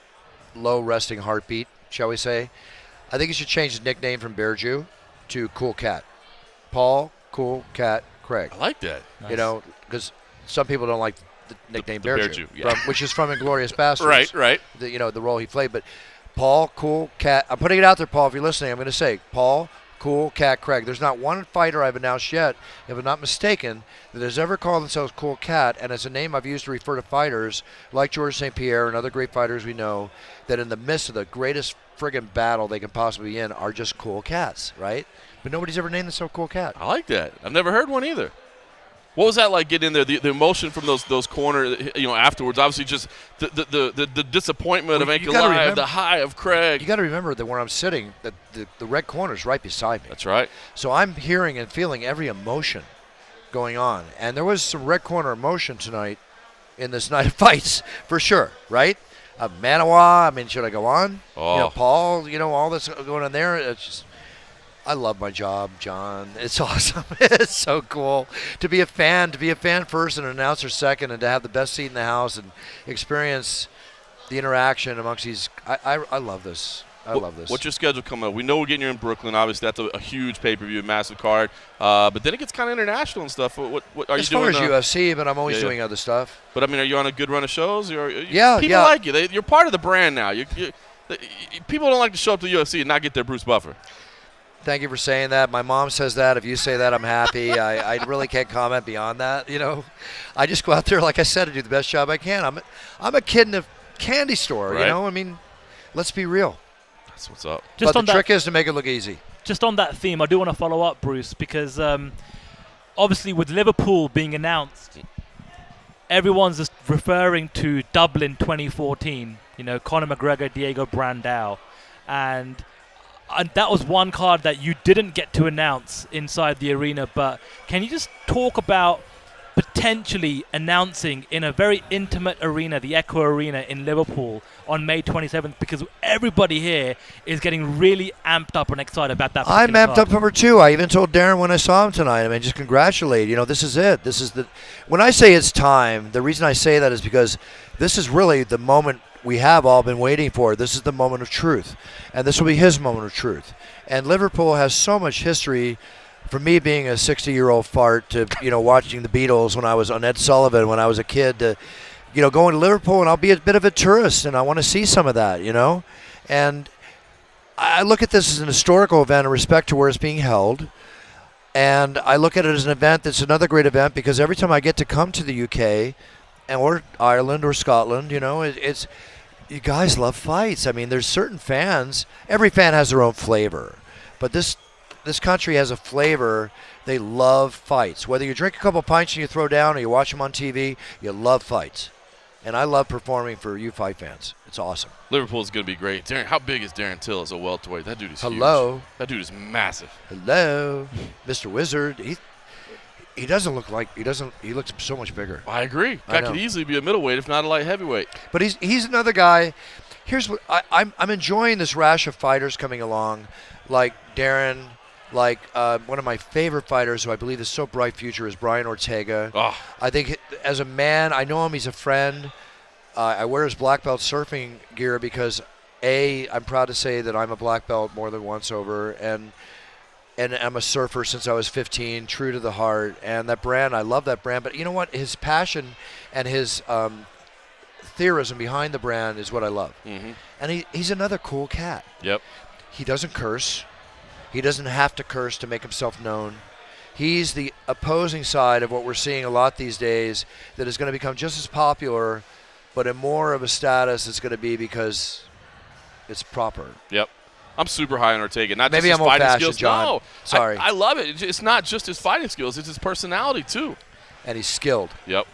low resting heartbeat, shall we say. I think he should change his nickname from Bear Jew to Cool Cat. Paul Cool Cat Craig. I like that. Nice. Because some people don't like the nickname the Bear Jew, yeah. which is from Inglourious Basterds. Right. The role he played. But Paul Cool Cat. I'm putting it out there, Paul, if you're listening. I'm going to say Paul Cool Cat Craig. There's not one fighter I've announced yet, if I'm not mistaken, that has ever called themselves Cool Cat, and it's a name I've used to refer to fighters like George St. Pierre and other great fighters we know that in the midst of the greatest friggin' battle they can possibly be in are just cool cats, right? But nobody's ever named themselves Cool Cat. I like that. I've never heard one either. What was that like getting in there? The emotion from those corner, afterwards. Obviously, just the disappointment of Ankalaev, the high of Craig. You got to remember that where I'm sitting, that the red corner is right beside me. That's right. So I'm hearing and feeling every emotion going on, and there was some red corner emotion tonight in this night of fights for sure, right? Manawa. I mean, should I go on? Oh. Paul. All this going on there. It's just. I love my job, John. It's awesome. It's so cool to be a fan first and an announcer second, and to have the best seat in the house and experience the interaction amongst these. I love this. I love this. What's your schedule coming up? We know we're getting you in Brooklyn. Obviously, that's a huge pay-per-view, massive card. But then it gets kind of international and stuff. What are you doing? As far as UFC, but I'm always doing other stuff. But, I mean, are you on a good run of shows? Yeah. People like you. You're part of the brand now. People don't like to show up to the UFC and not get their Bruce Buffer. Thank you for saying that. My mom says that. If you say that, I'm happy. I really can't comment beyond that. I just go out there, like I said, to do the best job I can. I'm a kid in a candy store. Right. I mean, let's be real. That's what's up. But the trick is to make it look easy. Just on that theme, I do want to follow up, Bruce, because obviously with Liverpool being announced, everyone's just referring to Dublin 2014. Conor McGregor, Diego Brandao, and that was one card that you didn't get to announce inside the arena. But can you just talk about potentially announcing in a very intimate arena, the Echo Arena in Liverpool, on May 27th? Because everybody here is getting really amped up and excited about that. I'm amped up over too. I even told Darren when I saw him tonight, I mean, just congratulate. This is it. This is when I say it's time, the reason I say that is because this is really the moment we have all been waiting for. This is the moment of truth, and this will be his moment of truth. And Liverpool has so much history, from me being a 60-year-old fart to watching the Beatles when I was on Ed Sullivan when I was a kid, to going to Liverpool, and I'll be a bit of a tourist and I want to see some of that, and I look at this as an historical event in respect to where it's being held, and I look at it as an event that's another great event because every time I get to come to the UK or Ireland or Scotland, it's you guys love fights. I mean, there's certain fans. Every fan has their own flavor, but this country has a flavor. They love fights. Whether you drink a couple pints and you throw down, or you watch them on TV, you love fights. And I love performing for you fight fans. It's awesome. Liverpool's going to be great. Darren, how big is Darren Till as a welterweight? That dude is huge. That dude is massive. Hello, Mr. Wizard. He doesn't look like he looks so much bigger. I agree. Guy could easily be a middleweight, if not a light heavyweight. But he's another guy. Here's what I'm enjoying this rash of fighters coming along, like Darren, like one of my favorite fighters who I believe is so bright future is Brian Ortega. Oh. I think as a man, I know him. He's a friend. I wear his black belt surfing gear because I'm proud to say that I'm a black belt more than once over, and I'm a surfer since I was 15, true to the heart. And that brand, I love that brand. But you know what? His passion and his theorism behind the brand is what I love. Mm-hmm. And he's another cool cat. Yep. He doesn't curse. He doesn't have to curse to make himself known. He's the opposing side of what we're seeing a lot these days that is going to become just as popular, but in more of a status it's going to be because it's proper. Yep. I'm super high on Ortega. Not Maybe just his I'm fighting old-fashioned, skills. John. No, Sorry. I love it. It's not just his fighting skills; it's his personality too. And he's skilled. Yep.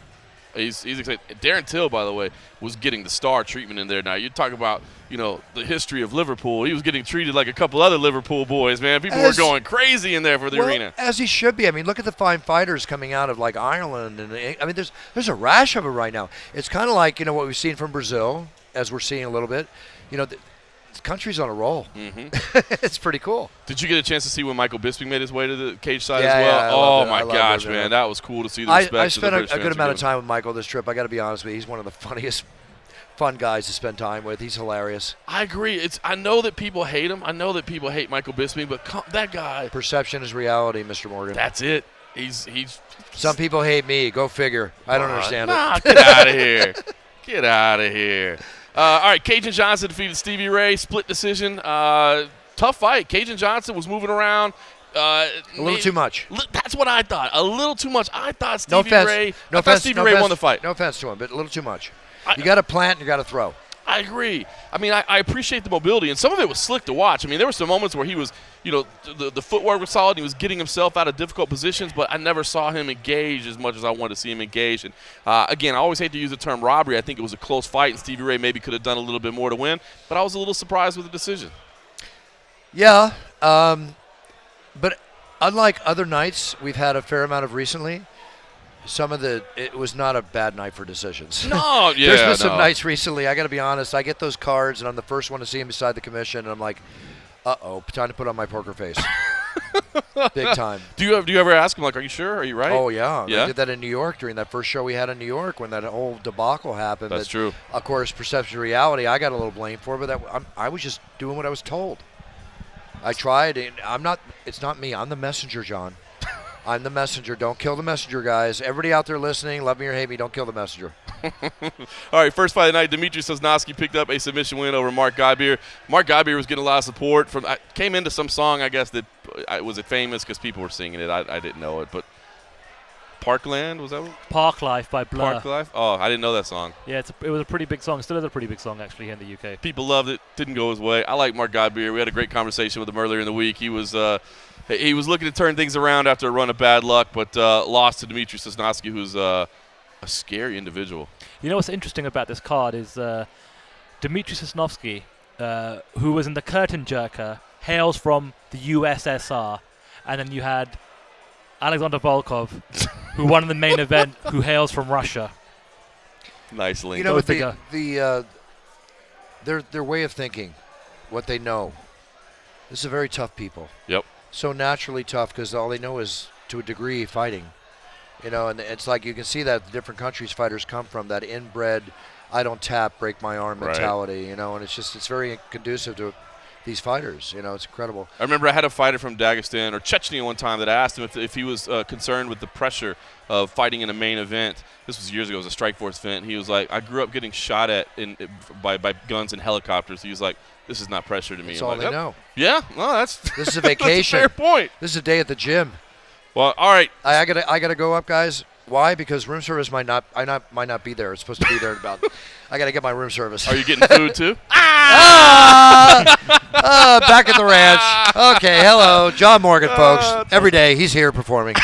He's excited. Darren Till, by the way, was getting the star treatment in there. Now you talk about the history of Liverpool. He was getting treated like a couple other Liverpool boys. Man, people were going crazy in there for the arena. As he should be. I mean, look at the fine fighters coming out of like Ireland, and I mean, there's a rash of it right now. It's kind of like what we've seen from Brazil, as we're seeing a little bit. The country's on a roll. Mm-hmm. It's pretty cool. Did you get a chance to see when Michael Bisping made his way to the cage side Yeah, as well? yeah, Oh my gosh, man, that was cool to see the respect. I spent a a good amount of time with Michael this trip. I got to be honest with you, he's one of the funniest, fun guys to spend time with. He's hilarious. I agree. I know that people hate him. I know that people hate Michael Bisping, but that guy. Perception is reality, Mr. Morgan. That's it. He's. Some people hate me. Go figure. I don't understand it. Get out of here. Get out of here. All right, Cajun Johnson defeated Stevie Ray, split decision. tough fight. Cajun Johnson was moving around. A little too much. That's what I thought. A little too much. I thought Stevie Ray won the fight. No offense to him, but a little too much. You got to plant and you got to throw. I agree. I mean, I appreciate the mobility, and some of it was slick to watch. I mean, there were some moments where he was, the footwork was solid. He was getting himself out of difficult positions, but I never saw him engage as much as I wanted to see him engage. And, again, I always hate to use the term robbery. I think it was a close fight, and Stevie Ray maybe could have done a little bit more to win, but I was a little surprised with the decision. Yeah, but unlike other nights we've had a fair amount of recently, it was not a bad night for decisions. No, yeah. There's been some nights recently, I got to be honest, I get those cards and I'm the first one to see him beside the commission and I'm like, uh-oh, time to put on my poker face. Big time. Do you ever ask him, like, are you sure? Are you right? Oh, yeah. Yeah? I did that in New York during that first show we had in New York when that whole debacle happened. That's true. Of course, perception of reality, I got a little blame for, but I was just doing what I was told. I tried, and it's not me. I'm the messenger, John. I'm the messenger. Don't kill the messenger, guys. Everybody out there listening, love me or hate me, don't kill the messenger. All right, first fight of the night, Dmitry Sosnovsky picked up a submission win over Mark Godbeer. Mark Godbeer was getting a lot of support. Came into some song, I guess, that was it famous because people were singing it. I didn't know it, but Parkland, was that what? Park Life by Blur. Park Life? Oh, I didn't know that song. Yeah, it was a pretty big song. Still is a pretty big song, actually, here in the UK. People loved it. Didn't go his way. I like Mark Godbeer. We had a great conversation with him earlier in the week. He was looking to turn things around after a run of bad luck, but lost to Dmitry Sosnovsky, who's a scary individual. You know what's interesting about this card is Dmitry Sosnovsky, who was in the Curtain Jerker, hails from the USSR, and then you had Alexander Volkov, who won in the main event, who hails from Russia. Nice link. You know, their way of thinking, what they know. This is very tough people. Yep. So naturally tough because all they know is, to a degree, fighting. And it's like you can see that the different countries fighters come from, that inbred, I don't tap, break my arm mentality, and it's very conducive to these fighters. It's incredible. I remember I had a fighter from Dagestan or Chechnya one time that I asked him if he was concerned with the pressure of fighting in a main event. This was years ago. It was a Strikeforce event. He was like, I grew up getting shot at by guns and helicopters. He was like, this is not pressure to me. That's all they know. Yeah, well, this is a vacation. That's a fair point. This is a day at the gym. Well, all right. I gotta go up, guys. Why? Because room service might not be there. It's supposed to be there about. I gotta get my room service. Are you getting food too? Back at the ranch. Okay, hello, John Morgan, folks. Every day he's here performing.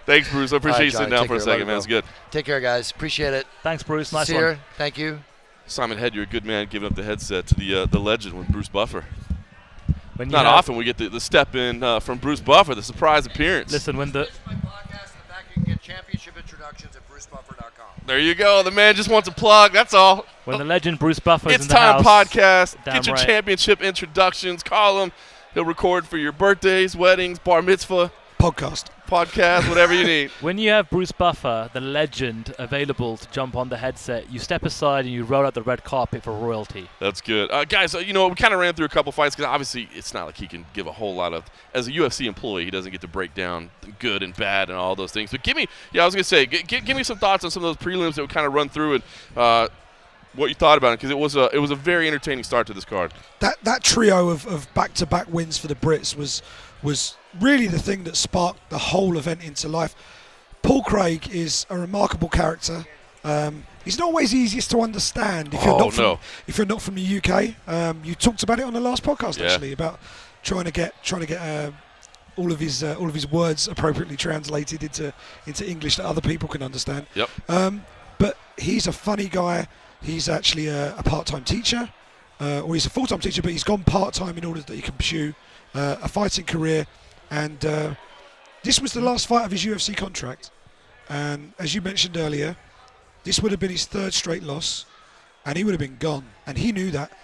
Thanks, Bruce. I appreciate you sitting down for a second, man. It's good. Take care, guys. Appreciate it. Thanks, Bruce. Nice Sincere. one. Thank you. Simon Head, you're a good man giving up the headset to the legend with Bruce Buffer. Not often we get the step in from Bruce Buffer, the surprise appearance. Listen, when the My podcast, in fact, you can get championship introductions at brucebuffer.com. There you go. The man just wants a plug. That's all. when the legend Bruce Buffer is It's in the time house, podcast. damn Get your right. championship introductions. Call him. He'll record for your birthdays, weddings, bar mitzvah, Podcast. whatever you need. When you have Bruce Buffer, the legend, available to jump on the headset, you step aside and you roll out the red carpet for royalty. That's good. Guys, we kind of ran through a couple fights because obviously it's not like he can give a whole lot of, as a UFC employee, he doesn't get to break down good and bad and all those things. But I was going to say, give me some thoughts on some of those prelims that we kind of run through and what you thought about it, because it was a very entertaining start to this card. That trio of back-to-back wins for the Brits was really the thing that sparked the whole event into life. Paul Craig is a remarkable character. He's not always easiest to understand if you're not from the UK. You talked about it on the last podcast actually about trying to get all of his words appropriately translated into English that other people can understand. Yep. But he's a funny guy. He's actually a part-time teacher, or he's a full-time teacher, but he's gone part-time in order that he can pursue a fighting career. And this was the last fight of his UFC contract. And as you mentioned earlier, this would have been his third straight loss, and he would have been gone. And he knew that.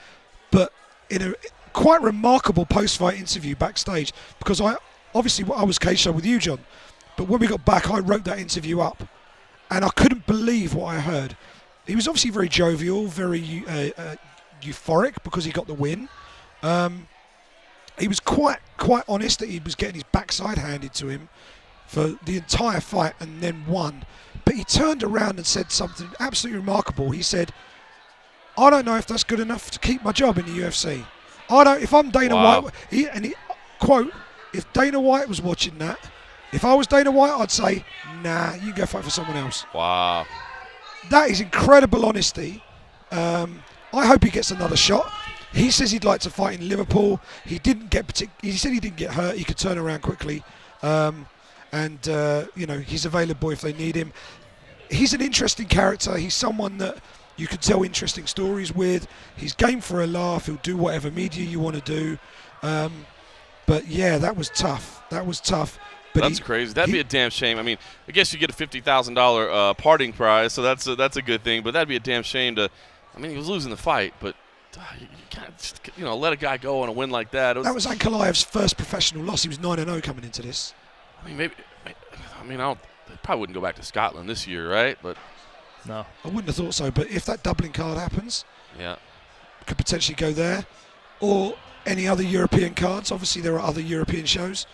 But in a quite remarkable post-fight interview backstage, because I was cage side with you, John, but when we got back, I wrote that interview up, and I couldn't believe what I heard. He was obviously very jovial, very euphoric because he got the win. He was quite honest that he was getting his backside handed to him for the entire fight and then won. But he turned around and said something absolutely remarkable. He said, I don't know if that's good enough to keep my job in the UFC. I don't. If I'm Dana Wow. White, quote, if Dana White was watching that, if I was Dana White, I'd say, nah, you go fight for someone else. Wow. That is incredible honesty. I hope he gets another shot. He says he'd like to fight in Liverpool. He said he didn't get hurt. He could turn around quickly, he's available if they need him. He's an interesting character. He's someone that you could tell interesting stories with. He's game for a laugh. He'll do whatever media you want to do. But yeah, that was tough. But that's crazy. That'd be a damn shame. I mean, I guess you get a $50,000 parting prize, so that's a good thing. But that'd be a damn shame to. I mean, he was losing the fight, but you can't just, let a guy go on a win like that. That was Ankalaev's first professional loss. He was 9-0 coming into this. I mean, maybe. I mean, they probably wouldn't go back to Scotland this year, right? But No. I wouldn't have thought so. But if that Dublin card happens, yeah, could potentially go there, or any other European cards. Obviously, there are other European shows.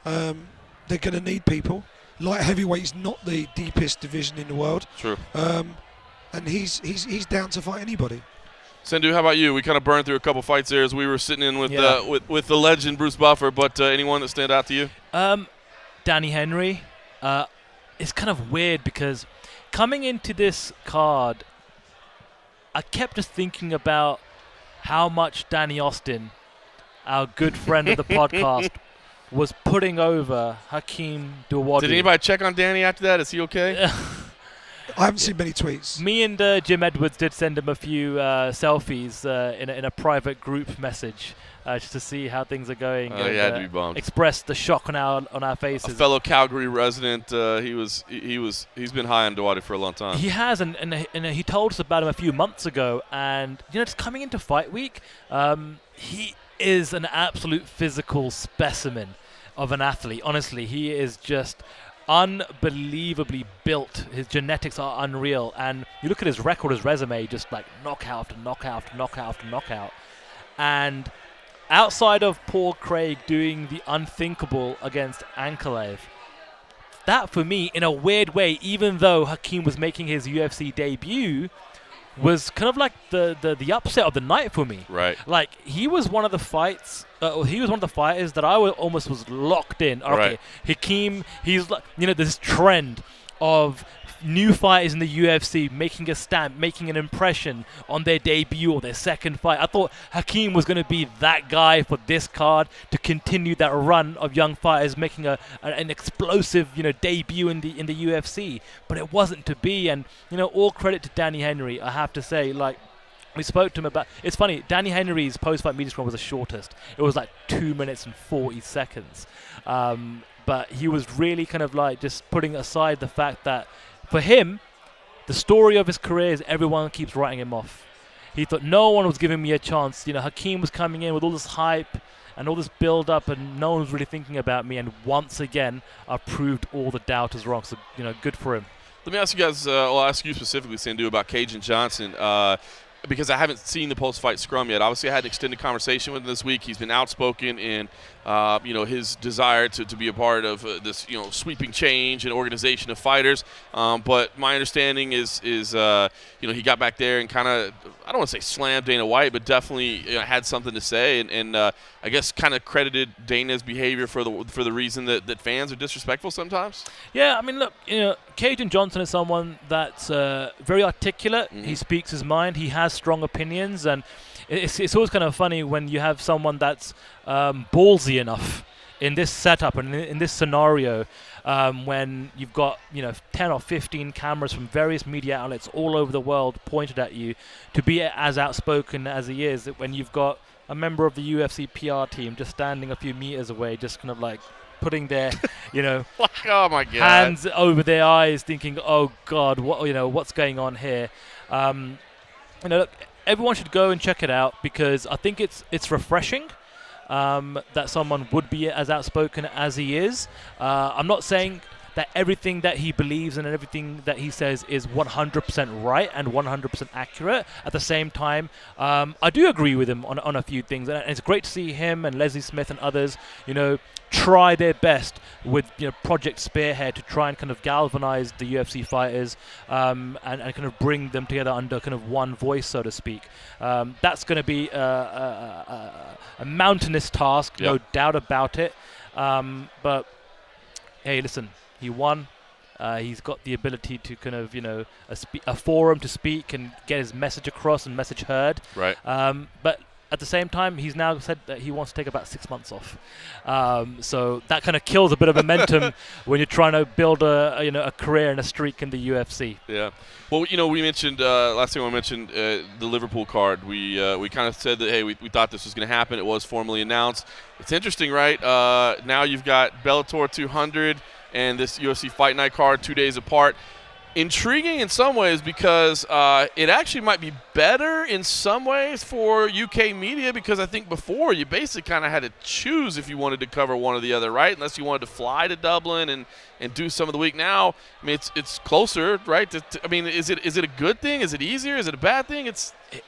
They're going to need people. Light heavyweight is not the deepest division in the world. True. And he's down to fight anybody. Sandhu, how about you? We kind of burned through a couple fights there as we were sitting in with the legend Bruce Buffer, but anyone that stand out to you? Danny Henry. It's kind of weird because coming into this card, I kept just thinking about how much Danny Austin, our good friend of the podcast, was putting over Hakeem Dawodu. Did anybody check on Danny after that? Is he okay? I haven't seen many tweets. Me and Jim Edwards did send him a few selfies in a private group message just to see how things are going. Oh, he had to be bummed. Express the shock on our faces. A fellow Calgary resident, he's been high on Dawodu for a long time. He has, and he told us about him a few months ago. And just coming into fight week, he is an absolute physical specimen of an athlete. Honestly, he is just unbelievably built. His genetics are unreal, and you look at his record, his resume, just like knockout to knockout to knockout to knockout. And outside of Paul Craig doing the unthinkable against Ankalaev, that for me, in a weird way, even though Hakeem was making his UFC debut, was kind of like the upset of the night for me. Right. Like, he was one of the fights. He was one of the fighters that I almost was locked in. Okay, right. Hakeem. He's like, this trend of new fighters in the UFC making a stamp, making an impression on their debut or their second fight. I thought Hakeem was going to be that guy for this card to continue that run of young fighters making an explosive, debut in the UFC. But it wasn't to be, and all credit to Danny Henry. I have to say, like, we spoke to him about. It's funny. Danny Henry's post-fight media scrum was the shortest. It was like 2 minutes and 40 seconds. But he was really kind of like just putting aside the fact that for him, the story of his career is everyone keeps writing him off. He thought no one was giving me a chance. Hakeem was coming in with all this hype and all this build-up, and no one was really thinking about me. And once again, I've proved all the doubters wrong. So, good for him. Let me ask you guys, I'll ask you specifically, Sandhu, about Cajun Johnson. Because I haven't seen the post-fight scrum yet. Obviously, I had an extended conversation with him this week. He's been outspoken in, his desire to be a part of this, sweeping change and organization of fighters. But my understanding is he got back there and kind of, I don't want to say slammed Dana White, but definitely had something to say, and I guess kind of credited Dana's behavior for the reason that fans are disrespectful sometimes. Yeah, I mean, look, Cajun Johnson is someone that's very articulate. Mm-hmm. He speaks his mind. He has strong opinions, and it's always kind of funny when you have someone that's ballsy enough in this setup and in this scenario, when you've got 10 or 15 cameras from various media outlets all over the world pointed at you, to be as outspoken as he is, when you've got a member of the UFC PR team just standing a few meters away, just kind of like putting their oh my God, hands over their eyes, thinking, oh God, what's going on here. Look, everyone should go and check it out, because I think it's refreshing that someone would be as outspoken as he is. I'm not saying that everything that he believes and everything that he says is 100% right and 100% accurate. At the same time, I do agree with him on a few things, and it's great to see him and Leslie Smith and others, try their best with Project Spearhead to try and kind of galvanize the UFC fighters and kind of bring them together under kind of one voice, so to speak. That's going to be a mountainous task, no doubt about it. But hey, listen, he won. He's got the ability to kind of, a forum to speak and get his message across and message heard. Right. But at the same time, he's now said that he wants to take about 6 months off. So that kind of kills a bit of momentum when you're trying to build a career and a streak in the UFC. Yeah. Well, we mentioned last thing I mentioned the Liverpool card. We kind of said that, hey, we thought this was going to happen. It was formally announced. It's interesting, right? Now you've got Bellator 200 and this UFC Fight Night card 2 days apart. Intriguing in some ways because it actually might be better in some ways for UK media, because I think before you basically kind of had to choose if you wanted to cover one or the other, right? Unless you wanted to fly to Dublin and do some of the week. Now, I mean, it's closer, right? Is it a good thing? Is it easier? Is it a bad thing?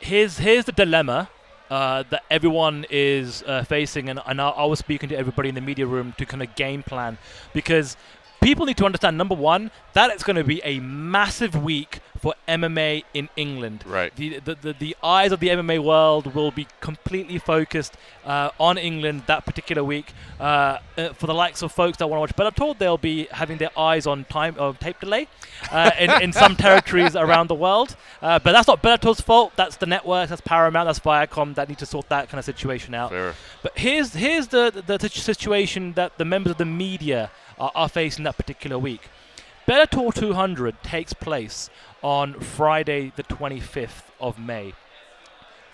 Here's the dilemma that everyone is facing, and I was speaking to everybody in the media room to kind of game plan, because people need to understand, number one, that it's going to be a massive week for MMA in England. Right. The eyes of the MMA world will be completely focused on England that particular week. For the likes of folks that want to watch Bellator, they'll be having their eyes on tape delay in some territories around the world. But that's not Bellator's fault. That's the network. That's Paramount. That's Viacom that need to sort that kind of situation out. Fair. But here's the situation that the members of the media are facing that particular week. Bellator 200 takes place on Friday the 25th of May.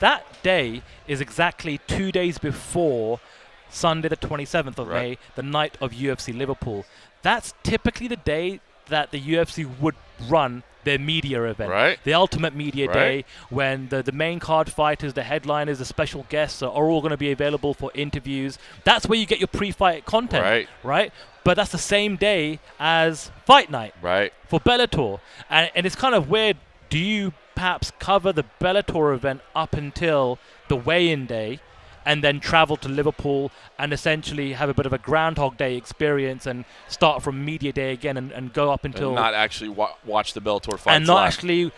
That day is exactly 2 days before Sunday the 27th of May, the night of UFC Liverpool. That's typically the day that the UFC would run their media event, right? The ultimate media day, when the main card fighters, the headliners, the special guests are all going to be available for interviews. That's where you get your pre-fight content, right? But that's the same day as Fight Night, right, for Bellator. And it's kind of weird. Do you perhaps cover the Bellator event up until the weigh-in day and then travel to Liverpool and essentially have a bit of a Groundhog Day experience and start from media day again and go up until... And not actually watch the Bellator fights and not live. actually,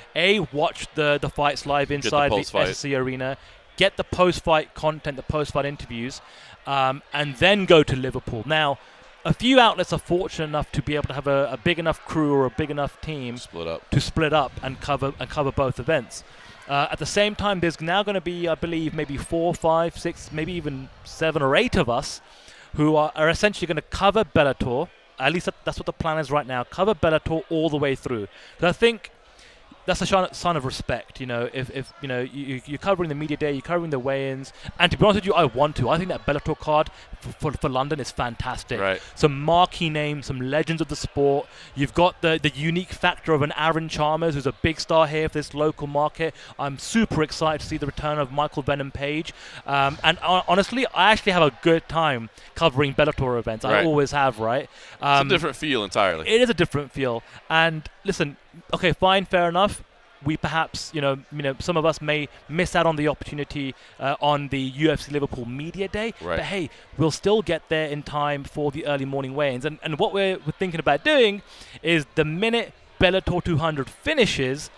watch the fights live inside the SSC Arena, get the post-fight content, the post-fight interviews, and then go to Liverpool. Now, a few outlets are fortunate enough to be able to have a big enough crew or a big enough team to split up and cover both events. At the same time, there's now going to be, I believe, maybe 4, 5, 6, maybe even 7 or 8 of us who are essentially going to cover Bellator. At least that's what the plan is right now. Cover Bellator all the way through. So I think that's a sign of respect, if you're covering the media day, you're covering the weigh-ins, and to be honest with you, I want to. I think that Bellator card for London is fantastic. Right. Some marquee names, some legends of the sport. You've got the unique factor of an Aaron Chalmers, who's a big star here for this local market. I'm super excited to see the return of Michael Venom Page. And honestly, I actually have a good time covering Bellator events. I always have, right? It's a different feel entirely. It is a different feel. And listen, okay, fine, fair enough. We perhaps, some of us may miss out on the opportunity on the UFC Liverpool media day. Right. But hey, we'll still get there in time for the early morning weigh-ins. And what we're thinking about doing is the minute Bellator 200 finishes,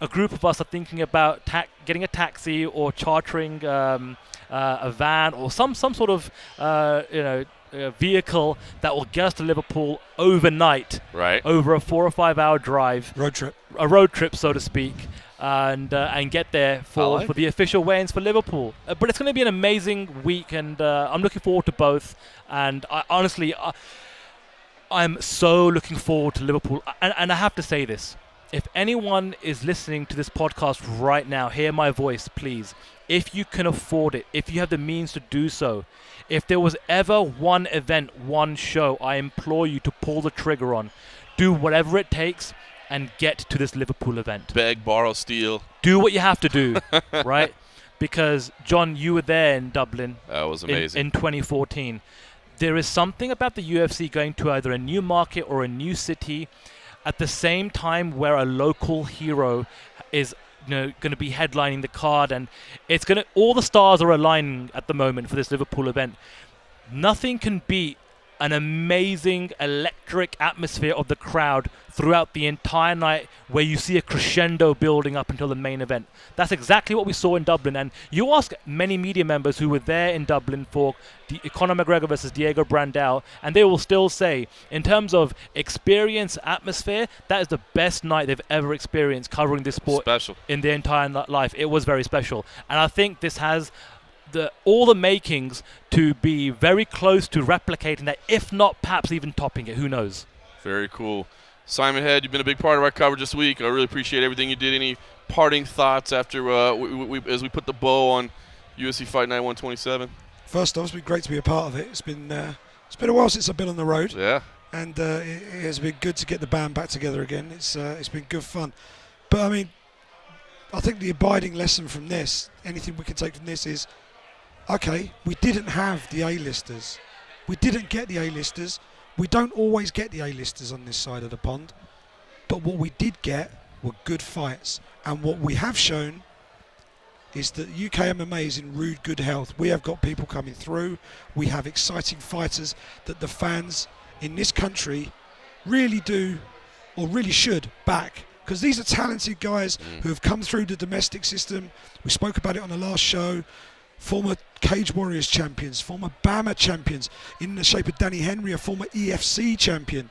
a group of us are thinking about getting a taxi or chartering a van or some sort of vehicle that will get us to Liverpool overnight, over a 4 or 5 hour drive, a road trip, so to speak, and get there for the official weigh-ins for Liverpool. But it's going to be an amazing week, and I'm looking forward to both. And I'm so looking forward to Liverpool. And I have to say this. If anyone is listening to this podcast right now, hear my voice, please. If you can afford it, if you have the means to do so, if there was ever one event, one show, I implore you to pull the trigger on. Do whatever it takes and get to this Liverpool event. Beg, borrow, steal. Do what you have to do, right? Because, John, you were there in Dublin. That was amazing. In 2014. there is something about the UFC going to either a new market or a new city at the same time where a local hero is going to be headlining the card, and it's going to, all the stars are aligning at the moment for this Liverpool event. Nothing can beat an amazing electric atmosphere of the crowd throughout the entire night, where you see a crescendo building up until the main event. That's exactly what we saw in Dublin, and you ask many media members who were there in Dublin for Conor McGregor versus Diego Brandao, and they will still say, in terms of experience, atmosphere, that is the best night they've ever experienced covering this sport in their entire life. It was very special, and I think this has all the makings to be very close to replicating that, if not perhaps even topping it. Who knows? Very cool. Simon Head, you've been a big part of our coverage this week. I really appreciate everything you did. Any parting thoughts after as we put the bow on UFC Fight Night 127? First off, it's been great to be a part of it. It's been a while since I've been on the road. Yeah. And it has been good to get the band back together again. It's been good fun. But I mean, I think the abiding lesson from this, anything we can take from this is, okay, we didn't have the A-listers. We didn't get the A-listers. We don't always get the A-listers on this side of the pond. But what we did get were good fights. And what we have shown is that UK MMA is in rude good health. We have got people coming through. We have exciting fighters that the fans in this country really do, or really should, back. Because these are talented guys who have come through the domestic system. We spoke about it on the last show. Former Cage Warriors champions, former BAMA champions, in the shape of Danny Henry, a former EFC champion.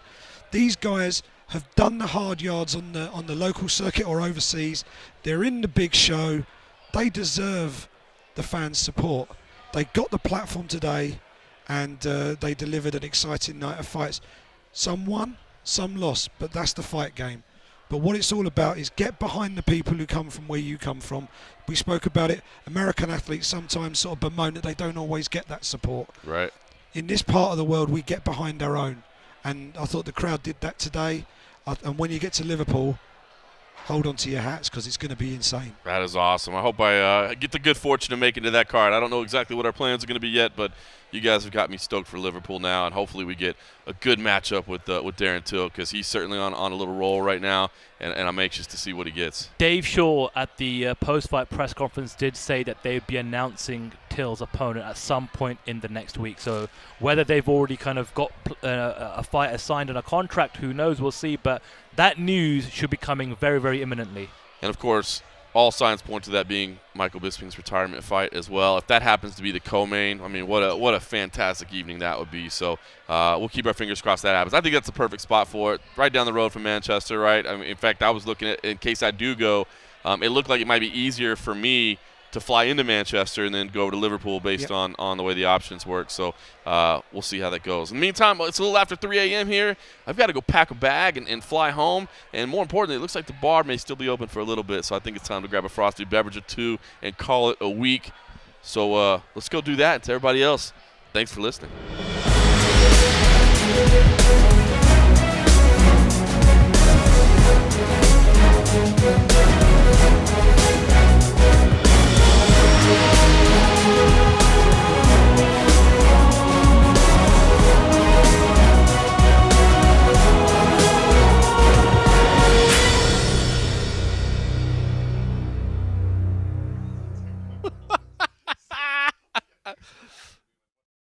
These guys have done the hard yards on the local circuit or overseas. They're in the big show. They deserve the fans' support. They got the platform today, and they delivered an exciting night of fights. Some won, some lost, but that's the fight game. But what it's all about is get behind the people who come from where you come from. We spoke about it. American athletes sometimes sort of bemoan that they don't always get that support. Right. In this part of the world, we get behind our own. And I thought the crowd did that today. And when you get to Liverpool, hold on to your hats, because it's going to be insane. That is awesome. I hope I get the good fortune of making it to that card. I don't know exactly what our plans are going to be yet, but you guys have got me stoked for Liverpool now, and hopefully we get a good matchup with Darren Till, because he's certainly on a little roll right now, and I'm anxious to see what he gets. Dave Shaw at the post-fight press conference did say that they'd be announcing Till's opponent at some point in the next week. So whether they've already kind of got a fighter signed on a contract, who knows, we'll see. But that news should be coming very, very imminently. And, of course, all signs point to that being Michael Bisping's retirement fight as well. If that happens to be the co-main, I mean, what a fantastic evening that would be. So we'll keep our fingers crossed that happens. I think that's the perfect spot for it, right down the road from Manchester, right? I mean, in fact, I was looking at, in case I do go, it looked like it might be easier for me to fly into Manchester and then go over to Liverpool based on the way the options work. So we'll see how that goes. In the meantime, it's a little after 3 a.m. here. I've got to go pack a bag and fly home. And more importantly, it looks like the bar may still be open for a little bit. So I think it's time to grab a frosty beverage or two and call it a week. So let's go do that. And to everybody else, thanks for listening.